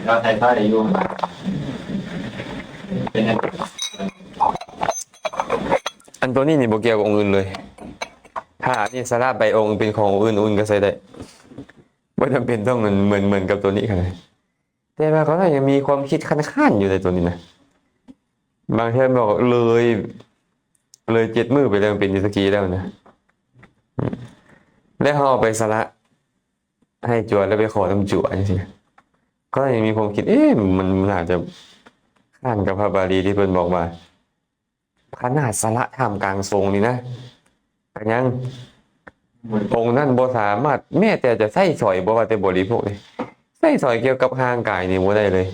เราใส่ทอดได้ยุ่งเป็นอะไร อันตัวนี้นี่บ่เกี่ยวกับองค์อื่นเลยถ้านี่สละไปองค์เป็นขององค์อื่นก็ใส่ได้ไม่จำเป็นต้องเหมือนกับตัวนี้กันเลยแต่ว่าเขาก็ยังมีความคิดค้านอยู่ในตัวนี้นะบางทีบอกเลย7 มื้อไปแล้วมันเป็นยิสกีแล้วนะแล้วเขาเอาไปสละให้จวนแล้วไปขอทำจั่วจริงๆก็ยังมีความคิดมันอาจจะข้านกับพระบาลีที่เพิ่นบอกว่าขนาดสละท่ามกลางทรงนี่นะก็ยังองค์นั้นบ่สามารถแม้แต่จะใส่สอยบ่ว่าแต่บริโภคเลยใส่สอยเกี่ยวกับร่างกายนี่บ่ได้เลย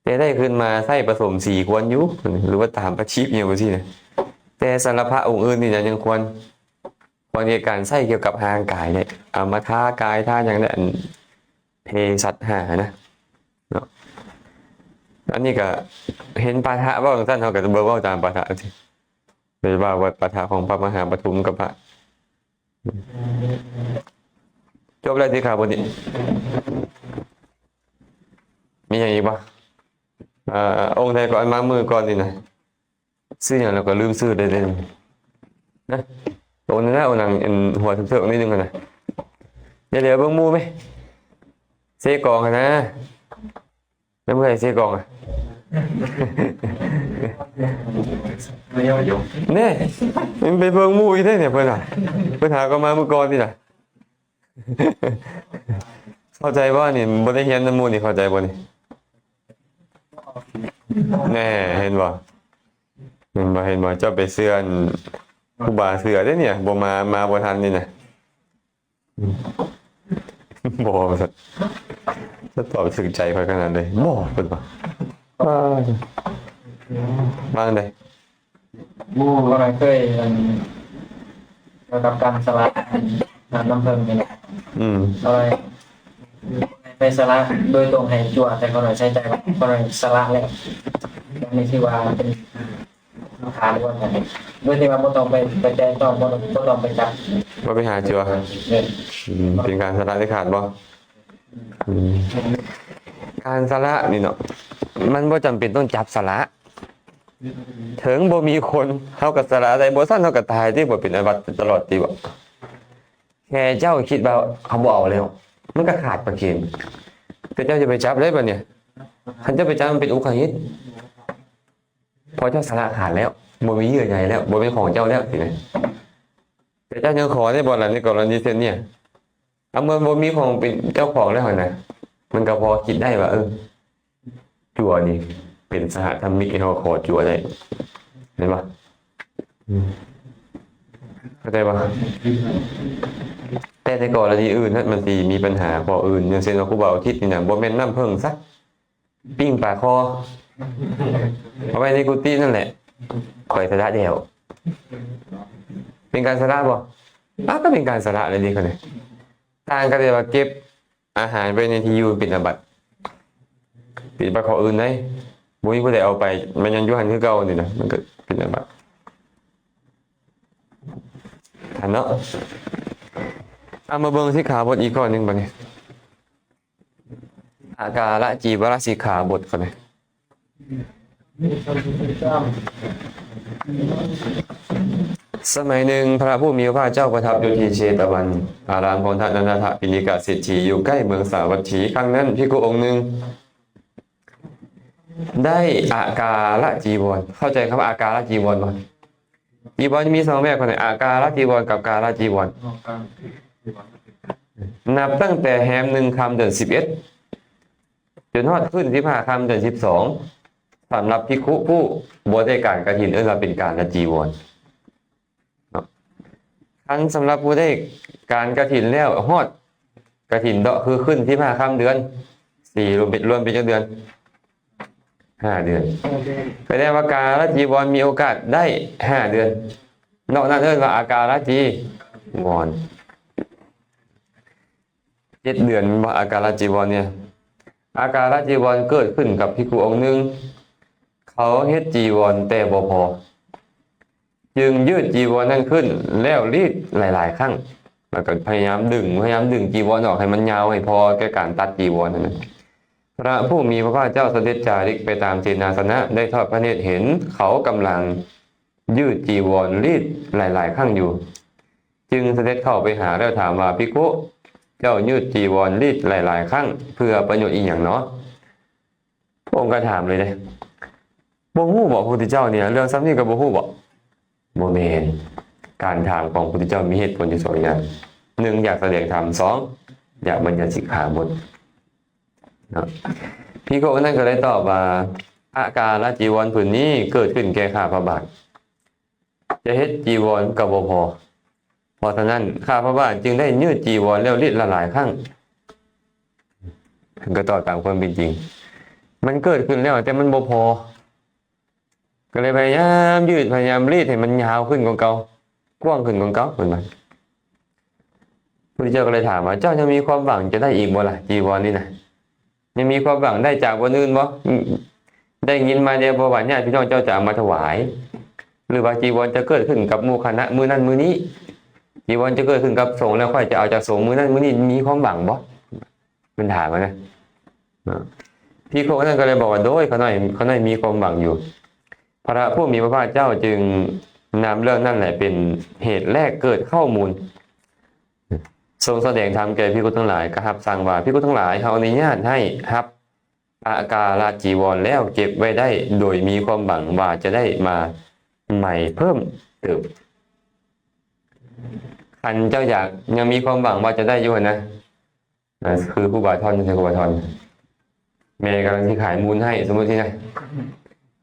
แต่ได้ขึ้นมาใส่ผสมสีควรอยู่หรือว่าตามประชีพอย่างซี่นะแต่สารพระองค์อื่นนี่นะยังควรในการใส่เกี่ยวกับร่างกายเนี่ยเอามาทากายทาอย่างนั้นเภสัชหานะเนาะอันนี้ก็เห็นปาฐะว่าท่านเขาก็จะเบิ่งว่าตามปาฐะสิโดยว่าปาฐะของพระมหาปฐุมกับพระจบแล้วที่ข่าวบนนี้มีอย่างอีกปะองค์ใดก่อนมามือก่อนนี่นะซื้ออย่างเราก็ลืมซื้อได้เลยนะองค์นั้นนะองค์นางหัวเถิกนิดนึงกันนะเดี๋ยวเบิ่งมูไหมเซกองนะแล้วเมื่อไหร่เซกองอ่ะ ไม่ยอมยก เนี่ยมันไปเบิ่งมูอีกได้เนี่ยเพิ่นหาก็มามือก่อนนี่ล่ะ เข้าใจว่านี่บ่ได้เรียนน้ำมูนี่เข้าใจบ่นี่แน่เห็นบ่เจ้าไปเสื้อนครูบาเสือได้เนี่ยบ่มาบ่ทันนี่นะบ่จะตอบสึกใจค่อยขนาดเลยบ่เพิ่นว่าบ้างได้ มู่ก็เคยเกี่ยวกับการสละน้ำเพิ่มนี่แหละอะไรไปสละโดยตรงให้จั่วแต่ก็หน่อยใช้ใจก็หน่อยสละแล้วนี่ที่ว่าเป็นฐานว่าไงโดยที่ว่าบ่ต้องไปแจ้งต้องบ่ต้องไปจับ บ่ไปหาจัว เนี่ย เป็นการสละที่ขาดบ่การสละนี่เนาะมันบ่จำเป็นต้องจับสละถึงบ่มีคนเฮาก็สละได้บ่ซั่นเฮาก็ตายที่บ่เป็นอาบัติตลอดติบ่แค่เจ้าคิดว่าเขาบ่เอาแล้วมันก็ขาดประเคนแต่เจ้าจะไปจับได้บ่เนี่ยคันเจ้าไปจับมันเป็นอุคหิตพอเจ้าสละขาดแล้วบ่มีเยื่อใยแล้วบ่เป็นของเจ้าแล้วสินะแต่เจ้ายังขอได้บ่ล่ะในกรณีเช่นเนี่ยเอาเมื่อบ่มีของเป็นเจ้าของแล้วนะมันก็พอคิดได้ว่าจั่วนี่เป็นสหธรรมิกให้เขาขอจั่วได้เห็นปะเข้าใจปะแต่ในกรณีอื่นนั้นมันสิมีปัญหาพออื่นอย่างเช่นว่าครูบาอุทิศนี่นะบ่แม่นน้ำเพิ่งซักปิ้งปลาคอเอาไว้ในกุฏินั่นแหละคอยสละเดียวเป็นการสละบ่ก็เป็นการสละเลยดีคนนี้ต่างกันเลยว่าเก็บอาหารไปในที่อยู่เป็นอาบัติปิดปลาคออื่นได้บุ้ยผู้ใดเอาไปมันยังอยู่หันคือเก่านี่นะมันก็เป็นอาบัติทันเนาะเอามาเบิ่งสิขาบทอีกข้อหนึงบัดนี้อากาละจีวรสิกขาบทก่อนเลยสมัยหนึ่งพระผู้มีพระภาคเจ้าประทับอยู่ที่เชตวันอารามของท่านอนันทปิณกเศรษฐีอยู่ใกล้เมืองสาวัตถีครั้งนั้นภิกษุองค์หนึ่งได้อากาละจีวรเข้าใจคำว่าอากาละจีวรไหมจีวรมี2แบบคนไหนอากาละจีวรกับกาละจีวรนับตั้งแต่แฮม1 ค่ำเดือน11 จนฮอดขึ้น15 ค่ำเดือน12สำหรับภิกขุผู้บ่ได้การกฐินว่าเป็นการละจีวรเนาะคันสำหรับผู้ได้การกฐินแล้วฮอดกฐินเดาะคือขึ้น15 ค่ำเดือน4รวมเป็นจักเดือน5 เดือนแสดงว่าการละจีวรมีโอกาสได้5 เดือนนอกนั้นเอิ้นว่าอาการละจีวร7 เดือนว่าอาการละจีวรเนี่ยอาการละจีวรเกิดขึ้นกับภิกขุองค์หนึ่งเขาเฮ็ดจีวรแต่บ่พอจึงยืดจีวรนั้นขึ้นแล้วรีดหลายๆครั้งแล้วก็พยายามดึงจีวรออกให้มันยาวให้พอแก่การตัดจีวรนั้นพระผู้มีพระภาคเจ้าเสด็จจาริกไปตามเสนาสนะได้ทอดพระเนตรเห็นเขากำลังยืดจีวรรีดหลายๆครั้งอยู่จึงเสด็จเข้าไปหาแล้วถามว่าภิกขุเจ้ายืดจีวรรีดหลายๆครั้งเพื่อประโยชน์อีกอย่างเนาะพระองค์ก็ถามเลยบ่ฮู้บ่พระพุทธเจ้าเนี่ยเรื่องซ้ำนี้ก็บ่ฮู้บ่แม่นการถามของพระพุทธเจ้ามีเหตุผลอยู่2 อย่าง1อยากแสดงธรรม2อยากบัญญัติสิกขาบทเนาะภิกขุนั้นก็เลยตอบว่าอาการละจีวรผืนนี้เกิดขึ้นแก่ข้าพระบาทจะเฮ็ดจีวรก็บ่พอเพราะฉะนั้นข้าพระบาทจึงได้ยืดจีวรแล้วรีดหลายครั้งก็ตอบตามความเป็นจริงมันเกิดขึ้นแล้วแต่มันบ่พอก็เลยพยายามยืดพยายามรีดให้มันยาวขึ้นกว่าเก่ากว้างขึ้นกว่าเก่าเหมือนกันพระเจ้าก็เลยถามว่าเจ้ายังมีความหวังจะได้อีกบ่ล่ะจีวรนี่นะยังมีความหวังได้จากคนอื่นบ่ได้ยินมาเดียวบ่ว่าญาติพี่น้องเจ้าจะเอามาถวายหรือว่าจีวรจะเกิดขึ้นกับหมู่คณะมื้อนั้นมื้อนี้จีวรจะเกิดขึ้นกับสงฆ์แล้วค่อยจะเอาจากสงฆ์มื้อนั้นมื้อนี้มีความหวังบ่มันถามมานะพี่คนนั้นก็เลยบอกว่าโดยเขาหน่อยมีความหวังอยู่พระผู้มีพระภาคเจ้าจึงนำเรื่องนั่นแหละเป็นเหตุแรกเกิดข้อมูลทรงแสดงธรรมแก่ภิกขุทั้งหลายกระหับสั่งว่าภิกขุทั้งหลายเขาอนุญาตให้รับอาการจีวรแล้วเก็บไว้ได้โดยมีความหวังว่าจะได้มาใหม่เพิ่มเติมคันเจ้าอยากยังมีความหวังว่าจะได้อยู่นะคือครูบาทอนคือครูบาทอนแม่กำลังที่ขายมูลให้สมมติที่ไหน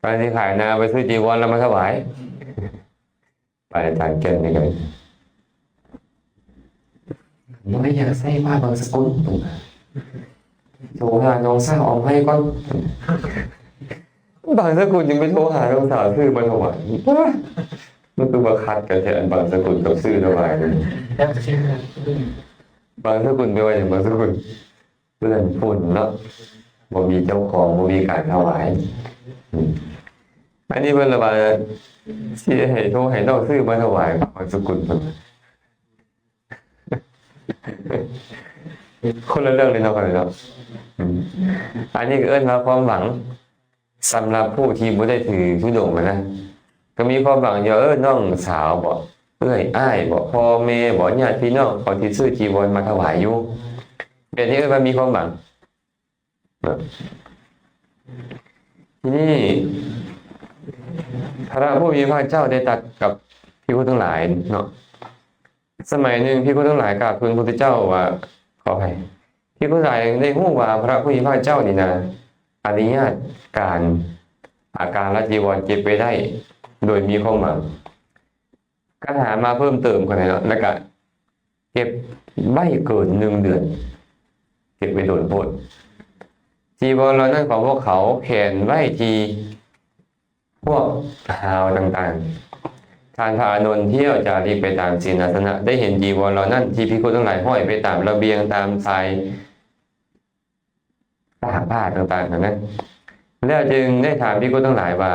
กำลังที่ขายนาไปซื้อจีวรแล้วมาถวายไปอาจารย์เก่งนี่กันไม่อยากใส่ผ้าบางสกุลโทรหาน้องสาวเอาให้ก่อนบางสกุลยังไปโทรหาน้องสาวซื้อมาถวายมันคือมาคัดกันแทนบางสกุลกับซื้อถวายบางสกุลไปไว้อย่างบางสกุลเพื่อนฝุ่นเนาะบ่มีเจ้าของบ่มีการถวายอันนี้เพิ่นละว่าสิให้โทรให้น้องซื้อมาถวายบางสกุลเพิ่นคนละเรื่องเลยเนาะครับเนาะอันนี้ก็เอิ้นว่าความหวังสำหรับผู้ที่บ่ได้ถือธุดงค์นะก็มีความหวังอยู่น้องสาวบ่อ้ายบ่พ่อแม่บ่ญาติพี่น้องเขาที่ซื้อจีวรมาถวายอยู่แบบนี้เอิ้นว่ามีความหวังทีนี้พระผู้มีพระเจ้าได้ตรัสกับภิกขุทั้งหลายเนาะสมัยหนึ่งภิกขุทั้งหลายกราบทูลพระพุทธเจ้าว่าขออภัยภิกขุทั้งหลายได้ฮู้ว่าพระผู้มีพระเจ้านี่นะอนุญาตการอาการละจีวรเก็บไว้ได้โดยมีความหวังก็หามาเพิ่มเติมกันเลยเนาะแล้วก็เก็บไว้เกิน1 เดือนเก็บไว้โดนโทษจีวรเหล่านั้นของพวกเขาแขวนไว้ที่พวกหาวต่างๆท่านพระอานนท์เที่ยวจาริกไปตามเสนาสนะได้เห็นจีวรเหล่านั้นที่ภิกขุทั้งหลายห้อยไปตามระเบียงตามชายตากผ้าต่างๆนั้นแล้วจึงได้ถามภิกขุทั้งหลายว่า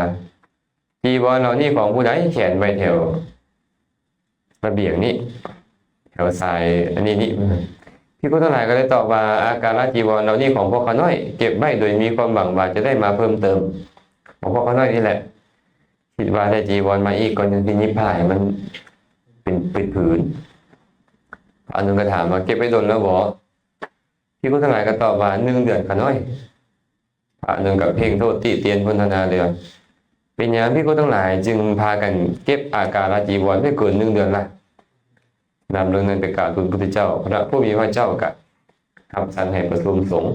จีวรเหล่านี้ของผู้ใดแขวนไว้แถวระเบียงนี้แถวชายอันนี้ภิกขุทั้งหลายก็ได้ตอบว่าอาการละจีวรเหล่านี้ของพวกเขาน้อยเก็บไว้โดยมีความหวังว่าจะได้มาเพิ่มเติมของพวกเขาน้อยนี่แหละคิดว่าได้จีวรมาอีกก่อนจะพินิจพายมันเป็นผืนอันนึงก็ถามว่าเก็บไปโดนแล้วบ่ภิกขุทั้งหลายก็ตอบว่า1 เดือนขาน้อยอันนึงกับเพ่งโทษติเตียนพนธนาเลยเป็นอย่างภิกขุทั้งหลายจึงพากันเก็บอาการละจีวรไม่เกิน1 เดือนละนำเรื่องนั้นไปกราบทูลพระพุทธเจ้าพระผู้มีพระเจ้าก็ รับสั่งให้ประชุมสงฆ์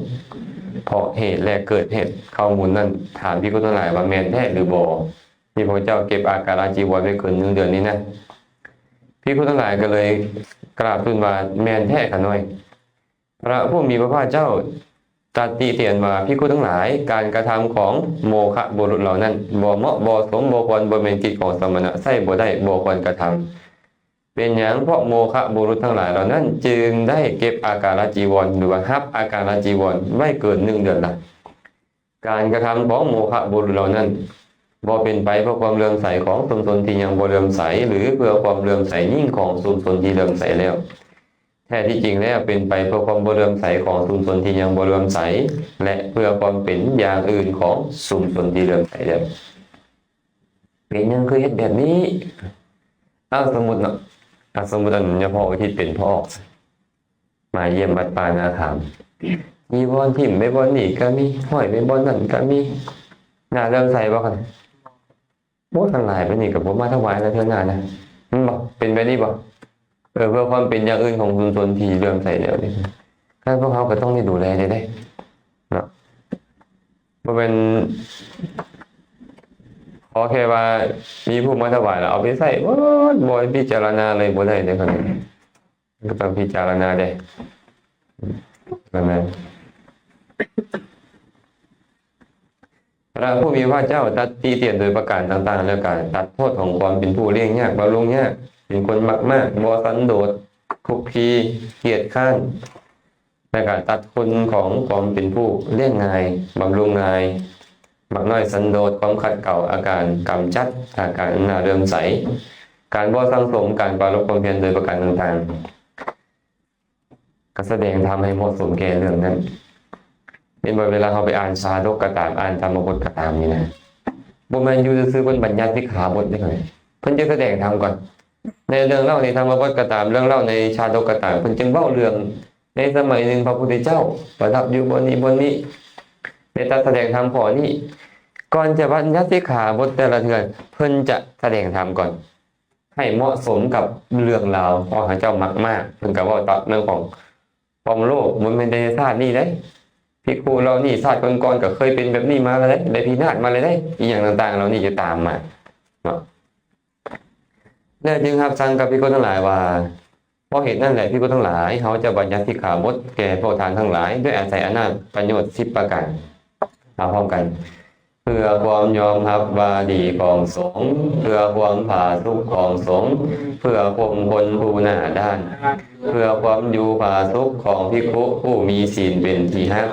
เพราะเหตุและเกิดเหตุข้อมูลนั้นถามภิกษุทั้งหลายว่าแม่นแท้หรือบ่ที่พระเจ้าเก็บอาการจีวรไว้เกิน1 เดือนนี้นะภิกษุทั้งหลายก็เลยกราบทูลว่าแม่นแท้ขะน้อยพระผู้มีพระภาคเจ้าตรัสติเตียนว่าภิกษุทั้งหลายการกระทำของโมฆะบุรุษเหล่านั้นบ่เหมาะบ่สมบ่ควรบ่เป็นกิจของสมณะใช่บ่ได้บ่ควรกระทำเป็นอย่างเพราะโมฆะบุรุษทั้งหลายเหล่านั้นจึงได้เก็บอาการจีวรหรือว่าฮับอาการจีวรไว้เกิน1 เดือนละการกระทำของโมฆะบุรุษเหล่านั้นบ่เป็นไปเพื่อความเลื่อมใสของชุมชนที่ยังบ่เลื่อมใสหรือเพื่อความเลื่อมใสยิ่งของชุมชนที่เลื่อมใสแล้วแท้ที่จริงแล้วเป็นไปเพื่อความบ่เลื่อมใสของชุมชนที่ยังบ่เลื่อมใสและเพื่อความเป็นอย่างอื่นของชุมชนที่เลื่อมใสแล้วเป็นยังคือเฮ็ดแบบนี้สมมุติเนาะสมมุติอันนี้พ่ออุทิศเป็นพ่อออกมาเยี่ยมวัดป่านาขามมีบอนทิ่มไปบอนนี่ก็มีห้อยไปบอนนั่นก็มีหน้าเลื่อมใสบ่กันบ่ทั้งหลายไปนี่ก็บ่มาถวายแล้วเทื่อหน้านะมันบ่เป็นไปนี่บ่เพื่อความเป็นอย่างอื่นของชุมชนที่เลื่อมใสแล้วนี่การพวกเขาก็ต้องได้ดูแลได้เนาะบ่เป็นขอแค่ว่ามีผู้มาถวายแล้วเอาไปใส่บ่พิจารณาเลยบ่ได้เด้อครับก็ต้องพิจารณาได้นั่นแหละพระผู้มีพระเจ้าตรัสตีเตียนโดยประการต่างๆแล้วการตัดโทษของความเป็นผู้เลี้ยงยากบำรุงยากเป็นคนมากบ่สันโดษคุกคีเกียจข้านและการตัดคุณของความเป็นผู้เลี้ยงง่ายบำรุงง่ายมักน้อยสันโดษความขัดเกลาอาการกำจัดอาการน่าเลื่อมใสการบ่สังสมการปรารภความเพียรโดยประการต่างๆก็แสดงทำให้เหมาะสมแก่เรื่องนั้นเป็นเวลาเขาไปอ่านชาดกก็ตามอ่านธรรมบทก็ตามนี่นะบ่แม่นอยู่ซื่อๆเพิ่นบัญญัติสิกขาบทได้เลยเพิ่นจะแสดงธรรมก่อนในเรื่องเล่าในธรรมบทก็ตามเรื่องเล่าในชาดกก็ตามเพิ่นจึงเว้าเรื่องในสมัยหนึ่งพระพุทธเจ้าประทับอยู่บนนี้ได้ตรัสแสดงธรรมข้อนี้ก่อนจะบัญญัติสิกขาบทแต่ละเทื่อเพิ่นจะแสดงธรรมก่อนให้เหมาะสมกับเรื่องราวของพระเจ้ามากๆเพิ่นก็เว้าตัดเรื่องของความโลภมันเป็นในชาตินี้เด้ภิกขุเรานี่ชาติก่อนๆก็เคยเป็นแบบนี้มาแล้วได้พินาศมาเลยได้อีกอย่างต่างๆเรานี่จะตามมาเนาะและจึงรับสั่งกับภิกขุทั้งหลายว่าเพราะเหตุนั่นแหละภิกขุทั้งหลายเขาจะบัญญัติสิกขาบทแก่พวกทานทั้งหลายด้วยอาศัยอำนาจประโยชน์10 ประการมาพร้อมกันเพื่อความยอมรับว่าดีของสงฆ์เพื่อความผาสุกของสงฆ์เพื่อข่มคนผู้หน้าด้านเพื่อความอยู่ผาสุกของภิกขุผู้มีศีลเป็นที่ฮัก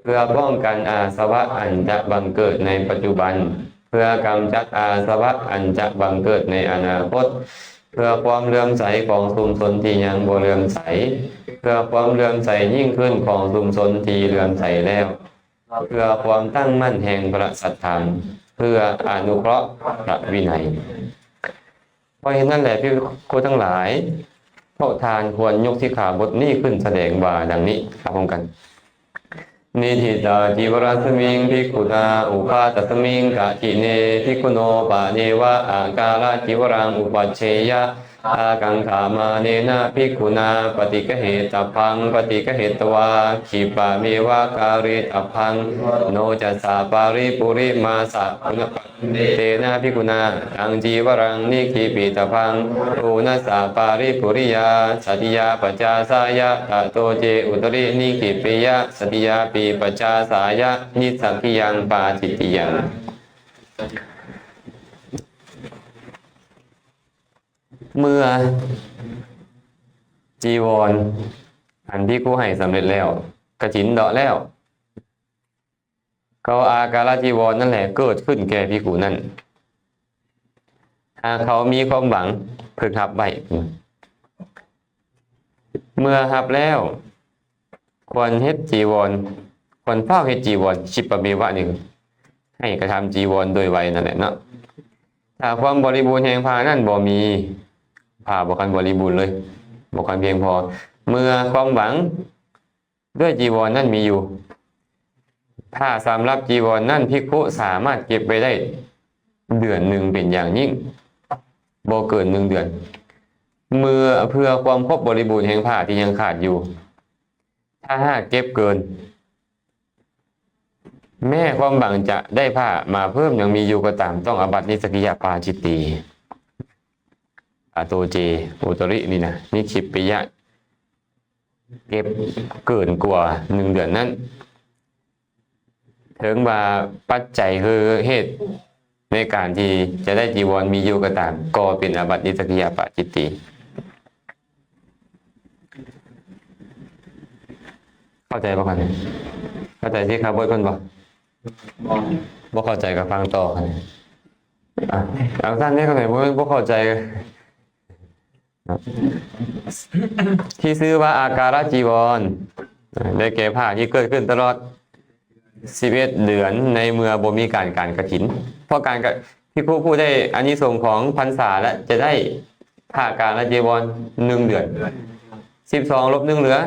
เพื่อป้องกันอาสวะอันจะบังเกิดในปัจจุบันเพื่อกำจัดอาสวะอันจะบังเกิดในอนาคตเพื่อความเลื่อมใสของชุมชนที่ยังบ่เลื่อมใสเพื่อความเลื่อมใสยิ่งขึ้นของชุมชนที่เลื่อมใสแล้วเพื่อความตั้งมั่นแห่งพระสัทธรรมเพื่ออนุเคราะห์พระวินัยเพราะฉะนั้นแหละพี่คนทั้งหลายพวกทานควรยกสิกขาบทนี้ขึ้นแสดงว่าดังนี้ครับพร้อมกันนิทิตาจิวรัสมิงภิกขุนาอุปาตัสมิงกะจิเนภิกขุโนปะเนวะอาการะจิวรังอุปัชเชยะอากังขามาเนนะภิกขุนาปฏิกเหตพังปฏิกเหตวาขีปะเมวะการิตพังโนจัสสาปาริปุริมาสะอุณปเตนะภิกขุนาตังจีวรังนิคิปิตพังอุณสาปาริปุริยาสัตยาปัจจาสายะตะโตเจอุตรินิคิปิยะสัตยาปีปัจจาสายะนิสักขิยังปาจิตติยังเมื่อจีวรอันที่กูให้สำเร็จแล้วกฐินเดาะแล้วเขาอาการจีวรนั่นแหละเกิดขึ้นแก่ภิกขุนั่นหากเขามีความหวังพึงรับไว้เมื่อรับแล้วควรเฮ็ดจีวรควรเฝ้าเฮ็ดจีวรชิปะเมวะนี่ให้กระทำจีวรโดยไวนั่นแหละเนาะถ้าความบริบูรณ์แห่งผ้านั่นบ่มีผ้าบ่คันบริบูรณ์เลยบ่คันเพียงพอเมื่อความหวังด้วยจีวรนั่นมีอยู่ถ้าสำหรับจีวรนั่นภิกขุสามารถเก็บไปได้เดือนหนึ่งเป็นอย่างยิ่งบ่เกิน1 เดือนเมื่อเพื่อความครบบริบูรณ์แห่งผ้าที่ยังขาดอยู่ ถ้าหากเก็บเกิน แม่ความหวังจะได้ผ้ามาเพิ่มยังมีอยู่ก็ตามต้องอาบัตินิสกิยาปาจิตตีอาโตเจโอตรินี่นะนิคิปปิยะเก็บเกินกว่า1 เดือนนั้นถึงว่าปัจจัยคือเหตุในการที่จะได้จีวรมีอยู่ก็ตามก็เป็นอาบัตินิสกิยาปาจิตตีเข้าใจป่ะกันเข้าใจที่ครับบอยคนบอกบ่เข้าใจกับฟังต่อกันเอาสั้นนี่คนไหนบ่เข้าใจที่ซื้อว่าอาการจีวรได้แก่ผ้าที่เกิดขึ้นตลอด11 เดือนในเมื่อบ่มีการกฐินเพราะการที่ผู้ได้อานิสงส์ของพรรษาและจะได้ผ้าการจีวร1 เดือน12 ลบ 1เหลือ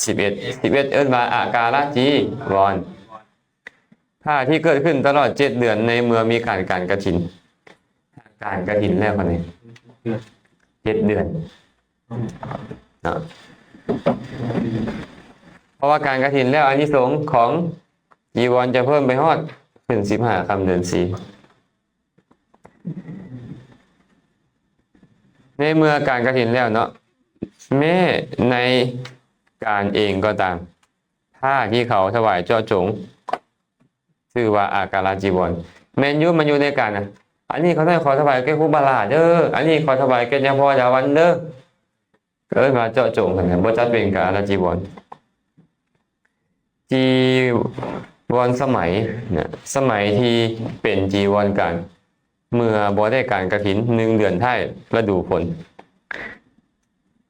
11เอิ้นว่าอาการจีวรผ้าที่เกิดขึ้นตลอด7 เดือนในเมื่อมีการกฐินการกฐินแล้วคนนี้7 เดือนนะเพราะว่าการกฐินแล้วอานิสงส์ของจีวรจะเพิ่มไปฮอดขึ้น15 ค่ำเดือน 4ในเมื่อการกฐินแล้วเนาะแม้ในการเองก็ตามผ้าที่เขาถวายเจาะจงชื่อว่าอาการจีวรแมนยูมันอยู่ในการนะอันนี้เขาได้ขอถวายแก่ครูบาลาเด้ออันนี้ขอถวายแก่ยาพ่อยาวันเด้อมาเจาะจงกันนะบ่จัดเป็นการจีวรจีวรสมัยเนี่ยสมัยที่เป็นจีวรกันเมื่อบ่ได้การกฐิน1 เดือนท้ายฤดูฝน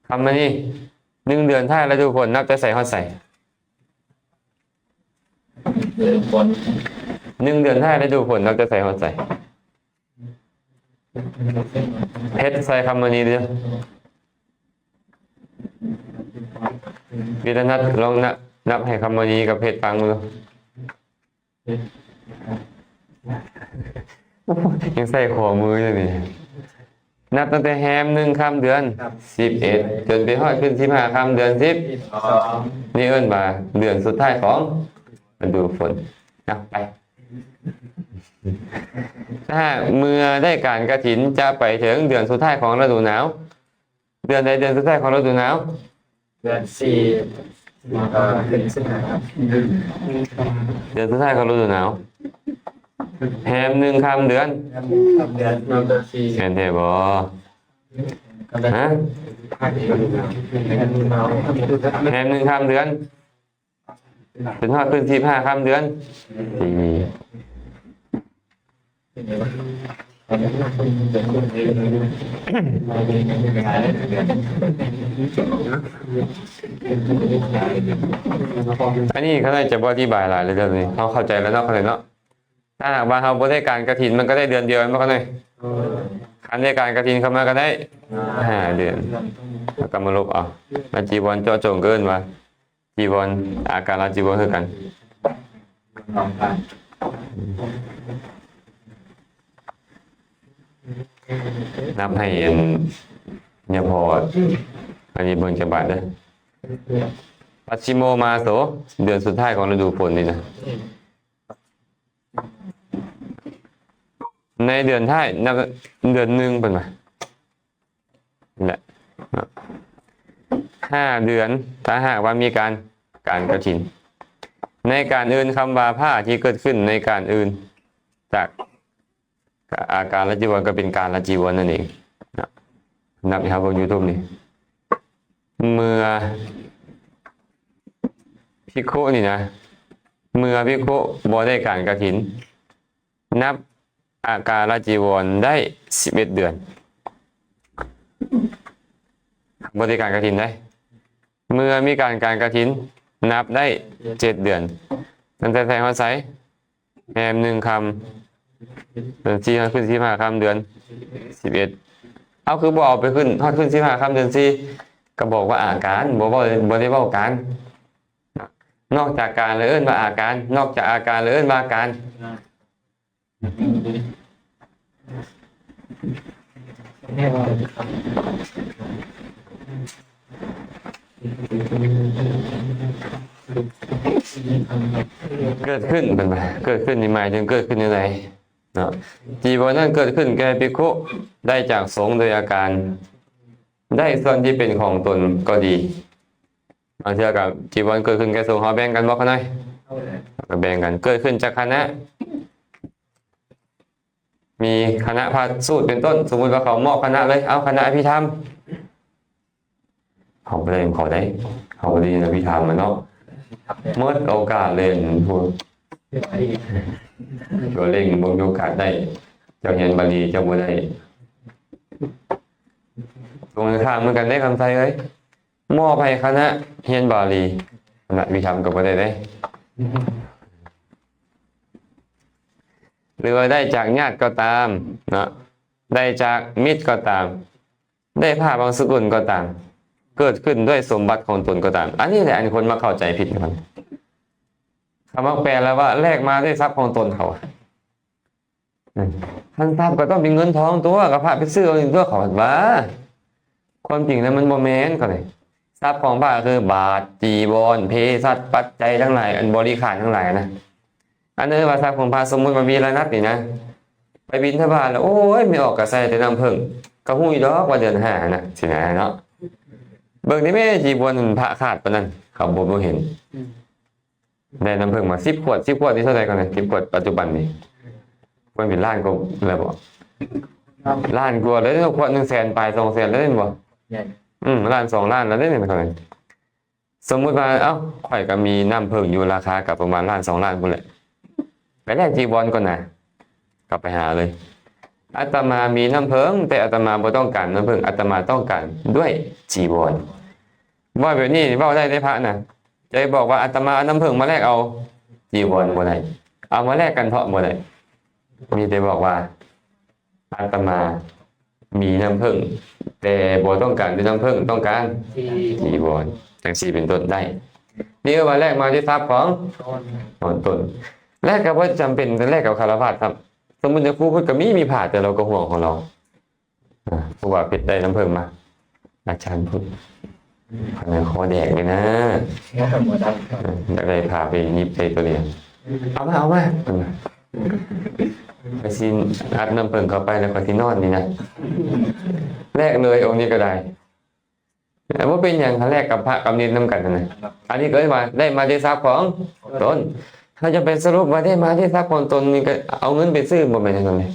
คำนี้1 เดือนท้ายฤดูฝนนับแต่ใส่ฮอดใส่1 เดือนท้ายฤดูฝนนับแต่ใส่ฮอดใส่เพชรใส่คำนี้ดิวิรนัทลองนับให้คำนี้กับเพชรฟังดูยังใส่ขอมืออยู่นี่นับตั้งแต่แฮม1 ค่ำเดือน11จนไปฮอดขึ้น15 ค่ำเดือน10นี่เอิ้นว่าเดือนสุดท้ายของฤดูฝนไปถ้าเมื่อได้การกฐินจะไปถึงเดือนสุดท้ายของฤดูหนาวเดือนใดเดือนสุดท้ายของฤดูหนาวเดือน4ขึ้น15ครับเดือนสุดท้ายของฤดูหนาวแฮม1 ค่ำเดือน4แม่นแท้บ่ฮะแฮม1 ค่ำเดือนเป็นฮอดขึ้น15 ค่ำเดือนอันนี้เขาจะบ่อธิบายหลายเลยเรื่องนี้เขาเข้าใจแล้วเนาะเขาเลยเนาะถ้าหากว่าเขาบ่ได้การกฐินมันก็ได้เดือนเดียวมันก็ได้คันได้การกฐินเข้ามาก็ได้5 เดือนแล้วก็มาลบเอาแล้วจีวรเจาะจงเกินว่าจีวรอาการจีวรคือกันนับให้เนี่ยพออันนี้เบิ่งจะบาดเด้อปัจฉิโมมาโสเดือนสุดท้ายของฤดูฝนนี่นะในเดือนท้ายนับเดือน1เป็นมานี่แหละ5 เดือนถ้าหากว่ามีการกฐินในการอื่นคำว่าผ้าที่เกิดขึ้นในการอื่นจากอาการละจีวรก็เป็นการละจีวรนั่นเองนับครับบน YouTube นี่เมื่อภิกขุนี่นะเมื่อภิกขุบ่ได้การกฐินนับอาการละจีวรได้11 เดือนบ่ได้การกฐินได้เมื่อมีการกฐินนับได้7 เดือนตั้งแต่ใส่ฮอดไสแฮม1 ค่ำเดือน4ขึ้น15 ค่ำเดือน11เอาคือบอกไปขึ้นฮอดขึ้น15 ค่ำเดือน4ก็บอกว่าอาการบ่ได้เว้าการนอกจากการเลยเอิ้นว่าอาการนอกจากอาการเลยเอิ้นว่าการ เกิดขึ้นเป็นไงเกิดขึ้นนี่หมายถึงเกิดขึ้นยังไงเนาะจีวรนั้นเกิดขึ้นแก่ภิกขุได้จากสงฆ์โดยอาการได้ส่วนที่เป็นของตนก็ดีบางทีกับจีวรเกิดขึ้นแก่สงฆ์เขาแบ่งกันบอกกันหน่อยก็แบ่งกันเกิดขึ้นจากคณะมีคณะพระสูตรเป็นต้นสมมุติว่าเขามอบคณะเลยเอาคณะอภิธรรมเขาไปเล่นเขาได้เขาดีนะอภิธรรมมันเนาะเมื่อโอกาสเล่นพูดตัวเล่นมีโอกาสได้เจ้าเห็นบาลีเจ้าบัวได้ตรงข้ามเหมือนกันได้คำไทยเลยมอบให้คณะเฮียนบาลีคณะวิธรรมกับบัวได้หรือว่าได้จากญาติก็ตามนะได้จากมิตรก็ตามได้ผ้าบางสกุลก็ตามเกิดขึ้นด้วยสมบัติของตนก็ตามอันนี้แหละอันคนมาเข้าใจผิดกันคำว่าแปลแล้วว่าแลกมาด้วยทรัพย์ของตนเขาท่านทรัพย์ก็ต้องมีเงินทองตัวกับพระไปซื้อเอาตัวเขาว่าความจริงแล้วมันโมเมนต์ก็เลยทรัพย์ของพระคือบาทจีวรเพศัตปัจจัยทั้งหลายอันบริขารทั้งหลายนะอันนี้ว่าทรัพย์ของพระสมมุติมันมีระนับนี่นะไปบิณฑบาตแล้วโอ้ยไม่ออกกระใสแต่น้ำผึ้งก็หุ้ยดอกว่าเดือน5นะสินะเนาะเบิ่งนี่แม่จีวรพระขาดปะนั่นเขาบ่เห็นได้น้ำผึ้งมา10 ขวดนี่เท่าไหร่กันเนี่ย10 ขวดปัจจุบันนี่มันเป็นล้านก็แล้วบ่ล้านกว่าแล้วขวด100,000 ปลาย200,000แล้วได้บ่ล้าน2 ล้านแล้วได้เนี่ยกันสมมุติว่าเอ้าข่อยก็มีน้ำผึ้งอยู่ราคากับประมาณล้าน2 ล้านพุ่นแหละไปแลกจีวรก่อนนะกลับไปหาเลยอาตมามีน้ำผึ้งแต่อาตมาบ่ต้องการน้ำผึ้งอาตมาต้องการด้วยจีวรว่าแบบนี้เว้าได้พระนะจะบอกว่าอาตมาเอาน้ำผึ้งมาแลกเอาจีวรบ่ได้เอามาแลกกันเถาะบ่ได้มีแต่บอกว่าอาตมามีน้ำผึ้งแต่บ่ต้องการด้วยน้ำผึ้งต้องการจีวรจังซี่เป็นต้นได้นี่ก็ว่าแลกมาด้วยทรัพย์ของตนแลกกับว่าจำเป็นแลกกับคารวะครับสมมุติจะผู้พูดกับมีผ่าแต่เราก็ห่วงของเราเพราะว่าเพชรได้น้ำผึ้งมาอาจารย์พูดขนาดคอแดกเลยนะอยากได้พาไปยิบใจตัวเรียนเอามาไปซินอัดน้ำผึ้งเข้าไปแล้วก็ที่นอนนี่นะแลกเลยองค์นี้ก็ได้แต่ว่าเป็นอย่างแรกกับพระกับเนรน้ำกันนะอันนี้ก็ได้มาด้วยทรัพย์ของตนถ้าจะเป็นสรุปว่าได้มาด้วยทรัพย์ของตนนี่ก็เอาเงินไปซื้อบ่แม่นจังได๋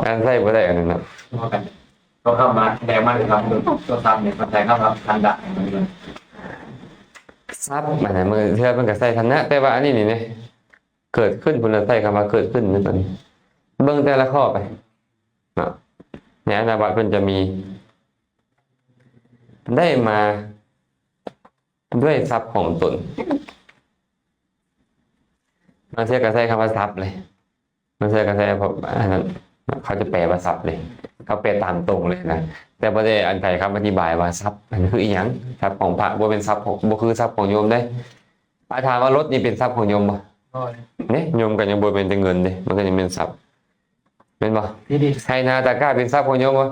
การใช้บ่ได้อันนั้นนะก็เข้ามาแดงมากเลยครับตัวทำเนี่ยมันแทงเข้ามาทันดะทรัพย์มันน่ะมันเทื่อมันก็ใช้ฐานะแต่ว่าอันนี้นี่เกิดขึ้นพุ่นละใช้คำว่าเกิดขึ้นนั่นตอนนี้เบิ่งแต่ละข้อไปเนาะในอนาคตเพิ่นจะมีได้มาด้วยทรัพย์ของตนมันเชื่อกันใช้คำว่าทรัพย์เลยมันเชื่อกันใช้เพราะอันนั้นเขาจะแปลว่าทรัพย์เลยเขาแปลตามตรงเลยนะแต่ประเด็นอันไทยคำอธิบายว่าทรัพย์มันคืออีหยังทรัพย์ของพระบ่เป็นทรัพย์ของบ่คือทรัพย์ของโยมได้อาถามว่ารถนี่เป็นทรัพย์ของโยมบ่เนี่ยโยมก็ยังบ่เป็นแต่เงินเด้มันก็ยังเป็นทรัพย์เป็นบ่ไทยนาตะกร้าเป็นทรัพย์ของโยมบ่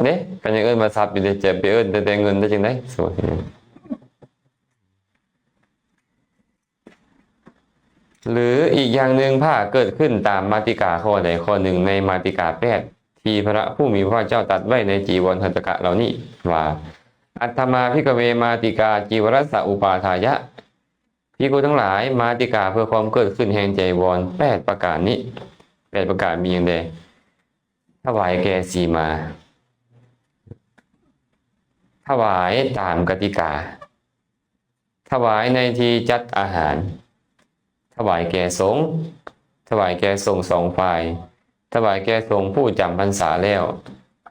เนี่ยก็ยังเอิ้นว่าทรัพย์อยู่เด้เจ็บไปเอิ้นแต่เงินได้จังได๋สวยหรืออีกอย่างหนึ่งผ้าเกิดขึ้นตามมาติกาข้อใดข้อหนึ่งในมาติกา8ที่พระผู้มีพระเจ้าตรัสไว้ในจีวรหัตถกะเหล่านี้ว่าอัตถมาภิกขเวมาติกาจีวรัสสะอุปาทายะภิกขุทั้งหลายมาติกาเพื่อความเกิดขึ้นแห่งจีวร8ประการนี้8ประการมีอย่างใดถวายแก่สีมาถวายตามกติกาถวายในที่จัดอาหารถวายแก่สงฆ์ถวายแก่สงฆ์2 ฝ่ายถวายแก่สงฆ์ผู้จำพรรษาแล้ว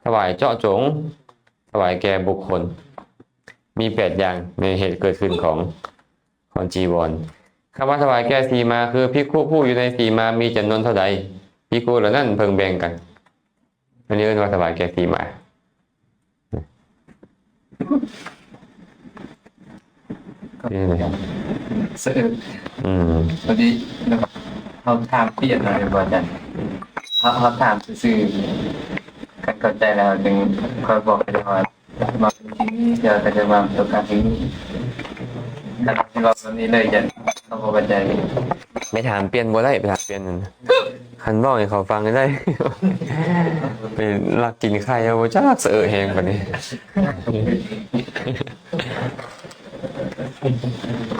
ถวายเจาะจงถวายแก่บุคคลมี8อย่างในเหตุเกิดขึ้นของจีวรคำว่าถวายแก่สีมาคือภิกขุผู้อยู่ในสีมามีจำนวนเท่าใดภิกขุเหล่านั้นเพิ่งแบ่งกันอันนี้เรียกว่าถวายแก่สีมานี่เลยเสือตอนนี้เขาถามเปลี่ยนอะไรบ้างจันเขาถามซื่อกันก็ เข้าใจแล้วจึงคอยบอกให้ว่ามาเป็นที่นี้เดี๋ยวก็จะมาประการที่นี้ถ้าที่เราแบบนี้เลยจะต้องเข้าใจ ไม่ถามเปลี่ยนบ่ได้ไปถามเปลี่ยนนั่นคันบอกให้เขาฟังได้ ไปลักกินไข่เอาบ่จักเสอะแฮงปานนี้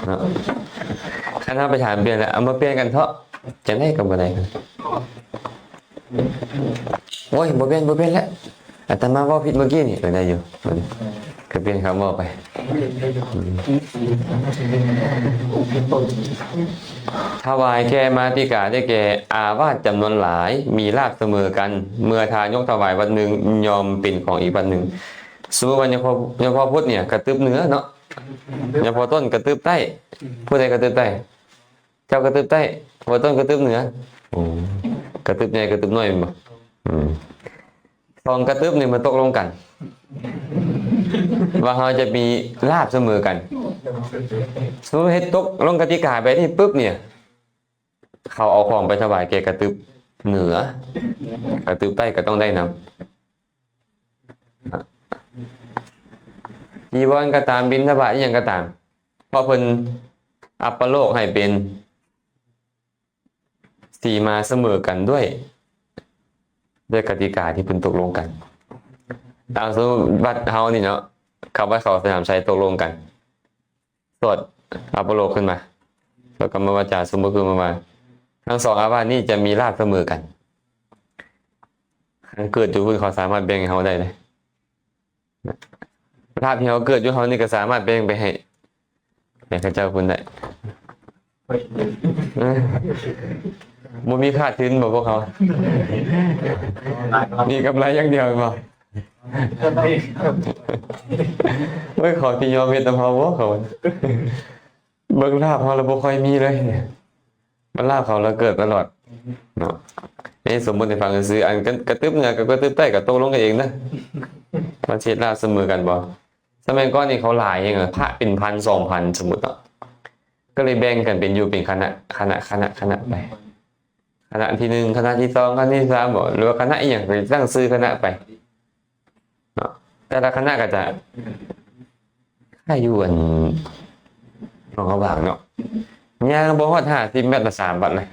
เนาะคันถ้าไปถามเปลี่ยนแล้วเอามาเปลี่ยนกันเถอะจะได้กับบ่ได้กันโอ้ยบ่เปลี่ยนแล้วอาตมาเว้าผิดเมื่อกี้นี่ได้อยู่ก็เปลี่ยนคำเว้าไปถวายแก่มาติกาได้แก่อาวาสจำนวนหลายมีลาภเสมอกันเมื่อทานกถวายวันหนึ่งยอมเป็นของอีกวันหนึ่งสมมติวันยังพอพุทธเนี่ยกระตืบเหนือเนาะยังพอต้นกระตืบใต้ผู้ใดกระตืบใต้เจ้ากระตืบใต้พอต้นกระตืบเหนือโอ้กระตืบใหญ่กระตืบน้อยมั้งสองกระตืบนี่มันตกลงกันว่าเราจะมีลาภเสมอกันสมมติให้ตกลงกติกาไปที่ปุ๊บเนี่ยเขาเอาของไปถวายแกกระตืบเหนือกระตืบใต้ก็ต้องได้นำจีวรก็ตามบิณฑบาตอย่างก็ตามเพราะเพิ่นอัปปโลกให้เป็นสีมาเสมอกันด้วยกติกาที่เพิ่นตกลงกันตามสมมติวัดเฮานี่เนาะเขาว่าเขาสนามชัยตกลงกันสวดอัปปโลกขึ้นมาแล้วกรรมวาจาสมมติขึ้นมาทั้งสองอาวาสนี่จะมีลาภเสมอกันเกิดอยู่เพิ่นเขาสามารถแบ่งให้เฮาได้เลยลาภที่เฮาเกิดอยู่เฮานี่ก็สามารถแบ่งไปให้พระเจ้าคุณได้บ่มีขาดทุนบ่พวกเขามีกำไรอย่างเดียวบ่เฮ้ยขอที่ยอมเฮ็ดตามเฮาบ่เขาเบิ่งลาภเฮาแล้วบ่ค่อยมีเลยมันลาภเขาแล้วเกิดตลอดเนาะนี่สมมุติให้ฟังซื่ออันกระตึบเหนือกับกระตึบใต้ก็ตกลงกันเองนะมันเฮ็ดลาภเสมอกันบ่สมัยก่อนนี่เขาหลายอย่างพระเป็นพัน2,000สมมุติเนาะก็เลยแบ่งกันเป็นอยู่เป็นคณะไปคณะที่1คณะที่2คณะที่3บ่หรือว่าคณะอีหยังไปตั้งชื่อคณะไปเนาะแต่ละคณะก็จะค่าอยู่อันหนองกระบางเนาะย่างบ่ฮอด50 เมตรละ3 บาทเลย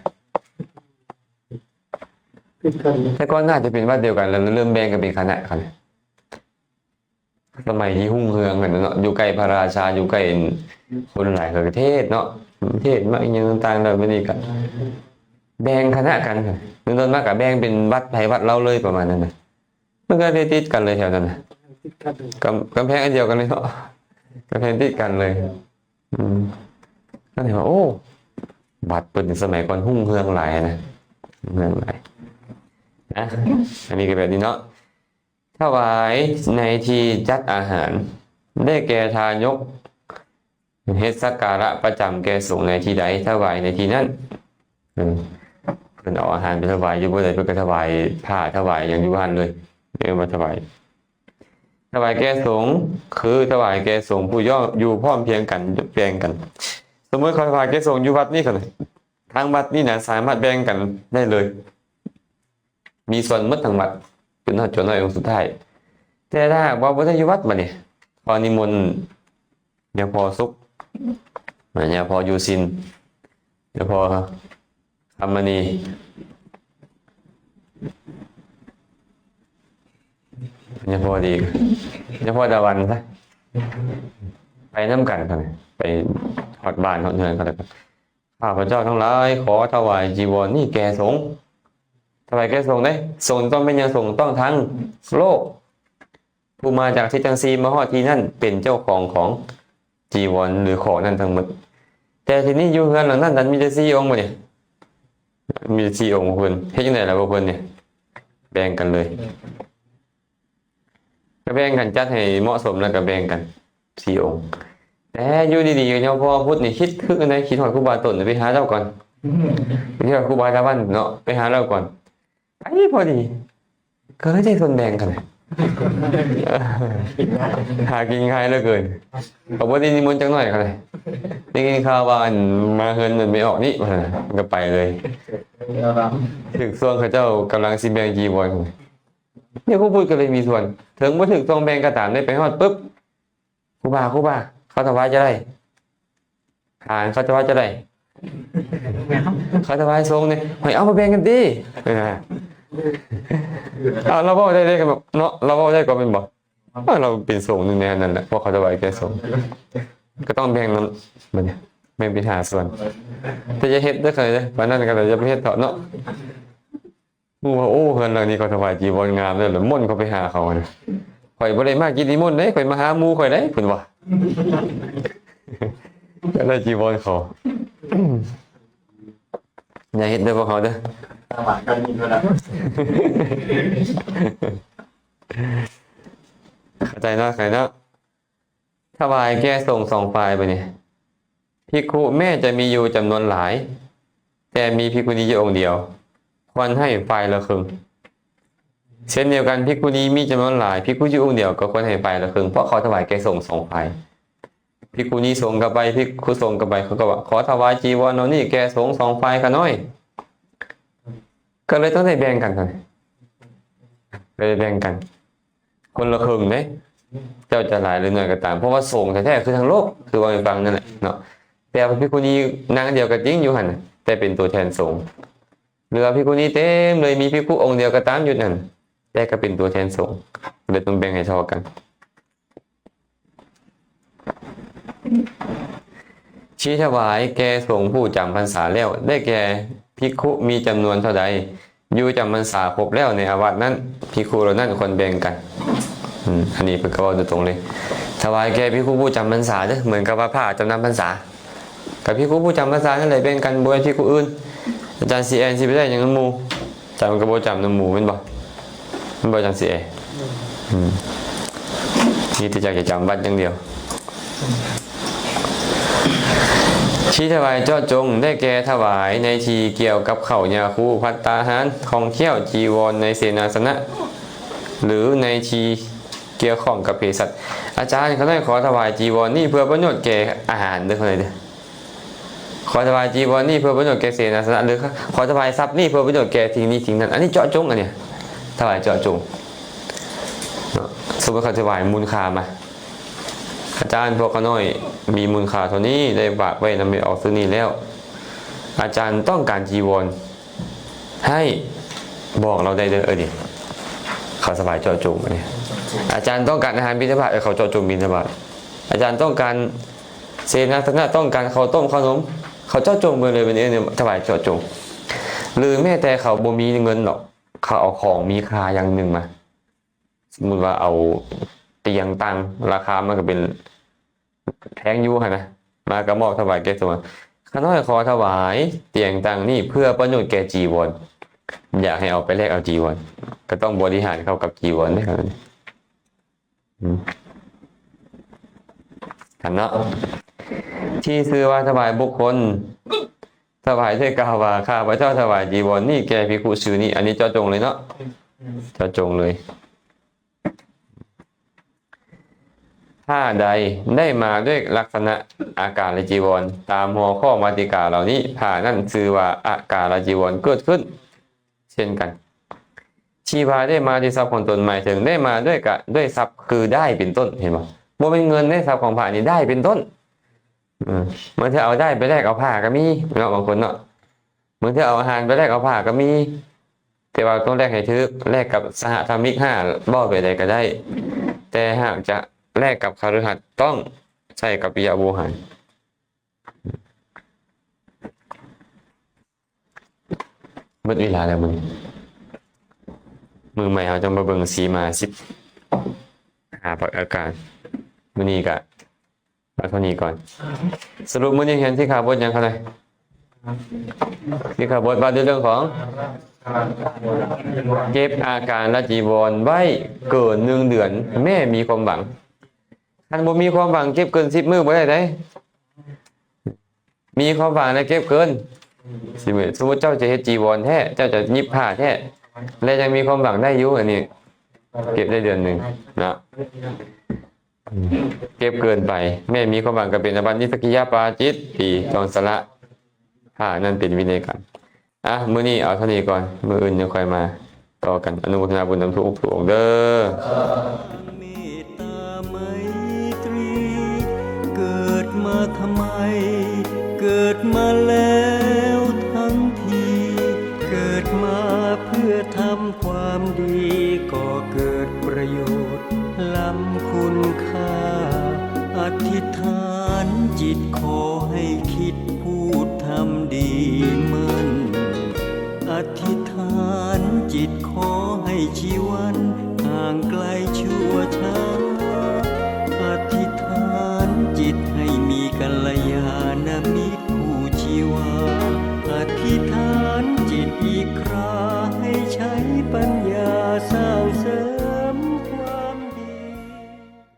แต่ก่อนน่าจะเป็นวัดเดียวกันแล้วเริ่มแบ่งกันเป็นคณะกันสมัยที่หุ่งเฮืองกันเนาะอยู่ใกล้พระราชาอยู่ใกล้คนหลายประเทศเนาะประเทศมาอีกอย่างต่างๆแล้วมันนี่ก็แบ่งคณะกันนึกต้นมากกับแบ่งเป็นวัดไผวัดเราเลยประมาณนั้นนะมันก็ติดกันเลยแถวนั้นนะกำแพงอันเดียวกันเลยเนาะกำแพงติดกันเลยก็เลยว่าโอ้บัดเป็นสมัยก่อนหุ่งเฮืองหลายนะเฮืองหลายนะอันนี้ก็แบบนี้เนาะถวายในที่จัดอาหารได้แก่ทายกเฮ็ดสักการะประจำแก่สงฆ์ในที่ใดถวายในที่นั้นเพิ่นเอาอาหารไปถวายอยู่บ่ได้เพิ่นก็ถวายผ้าถวายอย่างอยู่หั่นเลยมาถวายแก่สงฆ์คือถวายแก่สงฆ์ผู้ย่ออยู่พร้อมเพรียงกันแบ่งกันสมมุติเขาถวายแก่สงฆ์อยู่วัดนี้กันทางวัดนี่นะสามารถแบ่งกันได้เลยมีส่วนหมดทั้งวัดจนน้อยองค์สุดท้ายแต่ถ้าว่าบ่ได้อยู่วัดบัดนี้พอนิมนต์เดี๋ยวพอสุขเนี่ยพออยู่ซินเดี๋ยวพอคำมณีเนี่ยพอดีเนี่ยพอดาวันซะไปน้ำกันกันไปหอดบ้านหอดเงินกันเลยข้าพเจ้าทั้งหลายขอถวายจีวรนี่แก่สงฆ์ถวายแก่สงฆ์ได้สงฆ์ต้องเป็นอย่างสงฆ์ต้องทั้งโลกผู้มาจากทิศทั้งสี่มาฮอดที่นั่นเป็นเจ้าของจีวรหรือของนั่นทั้งหมดแต่ทีนี้อยู่เฮือนหลังนั้นมีแต่4 องค์บ่เนี่ยมี4 องค์เพิ่นเฮ็ดจังได๋ล่ะบ่เพิ่นเนี่ยแบ่งกันเลยก็แบ่งกันจัดให้เหมาะสมแล้วก็แบ่งกัน4 องค์แต่อยู่ดีๆเนาะพอพุทธนี่คิดคืออันใดคิดฮอดครูบาต้นไปหาเจ้าก่อนไปเที่ยวครูบาตาวันเนาะไปหาเราก่อนไอ้พอดีก็ได้ส่วนแบ่งกันหากินง่ายเหลือเกินขอบคุณนิมนต์จังหน่อยครับเลยได้กินข้าวบ้านมาเฮินมันไม่ออกนี่มันก็ไปเลยถึงส่วนเขาเจ้ากำลังสิแบ่งจีวร เนี่ยครูพูดก็เลยมีส่วนถึงบ่ถึงตรงแบ่งก็ตามได้ไปฮอดปุ๊บครูบาเขาถวายจะได้ทานเขาถวายจะได้เขาถวายทรงเนี่ยเฮ้ยเอามาแบ่งกันดิเอาเราบอกได้กันแบบเนาะเราบอกได้ก็เป็นบอกเราเป็นทรงหนึ่งในนั้นแหละเพราะเขาถวายแก่ทรงก็ต้องแบ่งนั้นมันเนี่ยแบ่งเป็นหาส่วนแต่จะเฮ็ดได้เคยเลยวันนั้นก็เลยจะไปเฮ็ดเถอะเนาะมูว่าโอ้เพื่อนเรานี่เขาถวายจีวรงามเลยหรือม่นเขาไปหาเขาเนี่ยข่อยบ่ได้มากินนิมนต์เด้ข่อยมาหาหมู่ข่อยได้เพิ่นว่าก็ได้จีวรเขาอย่าเฮ็ดเด้อพวกเขาเด้อ ตาหวานกันมีด้วยนะ เข้าใจเนาะถวายแก่ส่งสองฝ่ายไปเนี่ยภิกขุแม่จะมีอยู่จำนวนหลายแต่มีภิกขุณีอยู่องค์เดียวควรให้ฝ่ายละครึ่งเช่นเดียวกันภิกขุณีมีจำนวนหลายภิกขุอยู่องค์เดียวก็ควรให้ฝ่ายละครึ่งเพราะเขาถวายแก่ส่งสองฝ่ายภิกขุณีส่งกับไปภิกขุส่งกับไปเขาก็ว่าขอถวายจีวรเอานี่แก่สงฆ์สองฝ่ายกันน้อยก็เลยต้องได้แบ่งกันเลยแบ่งกันคนละครึ่งเด้เจ้าจะหลายหรือน้อยก็ตามเพราะว่าส่งแท้ๆคือทั้งโลกคือว่าไปฟังนั่นแหละเนาะแต่ภิกขุณีนางเดียวก็จริงอยู่หั่นแต่เป็นตัวแทนสงฆ์เหลือภิกขุณีเต็มเลยมีภิกขุองค์เดียวก็ตามอยู่นั่นแต่ก็เป็นตัวแทนสงฆ์เลยต้องแบ่งให้เท่ากันชี้ถวายแก่สงฆ์ผู้จำพรรษาแล้วได้แก่ภิกขุมีจำนวนเท่าใดอยู่จำพรรษาครบแล้วในอาวัตินั้นภิกขุเหล่านั้นควรแบ่งกันอันนี้เป็นกระบอกโดยตรงเลยถวายแก่ภิกขุผู้จำพรรษาเด้อเหมือนกับว่าผ้าจำนำพรรษากับภิกขุผู้จำพรรษานั่นเลยแบ่งกันบ่ให้ภิกขุอื่นอาจารย์ซีแอนสิไปได้อย่างนั้นหมู่จำกับบ่จำน้ำหมู่แม่นบ่มันบ่จังซีแอนี่ที่จะจำวัดอย่างเดียวชี้ถวายเจ้าจงได้แก่ถวายในทีเกี่ยวกับข้าวยาคูภัตตาหารของเที่ยวจีวรในเสนาสนะหรือในทีเกี่ยวข้องกับเภสัชอาจารย์เขาได้ขอถวายจีวรนี่เพื่อประโยชน์แก่อาหารด้วยคนไหนเด้อขอถวายจีวรนี่เพื่อประโยชน์แก่เสนาสนะหรือขอถวายทรัพย์นี่เพื่อประโยชน์แก่ทิ้งนี้ทิ้งนั้นอันนี้เจาะจงอันเนี้ยถวายเจาะจงสมมติเขาถวายมูลค่ามาอาจารย์พวกเขาน้อยมีมูลค่าเท่านี้ได้ฝากไว้นำไปออกซื้อนี่แล้วอาจารย์ต้องการจีวรให้บอกเราได้เลยดิเขาสบายเจาะจงเนี่ยอาจารย์ต้องการอาหารบิณฑบาตเขาเจาะจงบิณฑบาตอาจารย์ต้องการเสนาสนะต้องการข้าวต้มขนมเขาเจาะจงไปเลยเป็นเนี่ยถวายเจาะจงหรือแม้แต่เขาบ่มีเงินหรอกเขาเอาของมีค่าอย่างหนึ่งมาสมมติว่าเอาเตียงตั้งราคามันก็เป็นแพงอยู่นะมากระมอบถวายแก่สงฆ์ข้าน้อยขอถวายเตียงตั้งนี่เพื่อประโยชน์แก่จีวรอยากให้เอาไปแลกเอาจีวรก็ต้องบริหารเข้ากับจีวรด้วยกันขันเนาะที่ซื้อว่าถวายบุคคลถวายด้วยกล่าวว่าข้าพระเจ้าถวายจีวรนี่แก่ภิกขุชื่อนี่อันนี้เจาะจงเลยเนาะเจาะจงเลยถ้าใดได้มาด้วยลักษณะอาการละจีวรตามหัวข้อมาติกาเหล่านี้ผ่านั่นชื่อว่าอาการละจีวรเกิดขึ้นเช่นกันชีวาได้มาด้วยทรัพย์ของตนหมายถึงได้มาด้วยทรัพย์คือได้เป็นต้นเห็นไหมโมเป็นเงินได้ทรัพย์ของผ่านี่ได้เป็นต้นมันจะเอาได้ไปแลกเอาผ้าก็มีเนาะบางคนเนาะมันจะเอาอาหารไปแลกเอาผ้าก็มีแต่ว่าต้องแลกให้ถือแลกกับสหธรรมิก5บ่ไปใดก็ได้แต่หากจะแลกกับคฤหัสถ์ต้องใช้กับปิยบูหารเมื่อเวลาแล้วมือใหม่เขาจะมาเบิ่งสีมา10หาพักอาการมื้อนี้ก็มาเท่านี้ก่อนสรุปมื้อนี้เห็นที่ขาบทยังเขาเลยที่ขาบทว่าด้วยเรื่องของเก็บอาการละจีวรไว้เกิน1 เดือนแม่มีความหวังท่านบ่มีความหวังเก็บเกิน10 มื้อบ่ได้มีความหวังแล้วเก็บเกิน10 มื้อสมมุติเจ้าจะเฮ็ดจีวรแท้เจ้าจะยิบผ้าแท้และยังมีความหวังได้อยู่อันนี้เก็บได้เดือนหนึ่งนะเก็บเกินไปแม่มีความหวังก็เป็นอบัตินิสกิยาปาจิตปีจองสละนั่นเป็นวินัยกรรมมื้อนี้เอาเท่านี้ก่อนมื้ออื่นจะค่อยมา ต่อกันอนุโมทนาบุญนำทุกองค์เด้อ เมตตาไมตรีเกิดมาทำไม เกิดมาแล้วทั้งทีเกิดมาเพื่อทำความดีก็เกิดประโยชน์ล้ำคุณค่าอธิษฐานจิตขอให้คิดพูดทำดีมั่นอธิษฐานจิตขอให้ชีวันห่างไกลชั่ว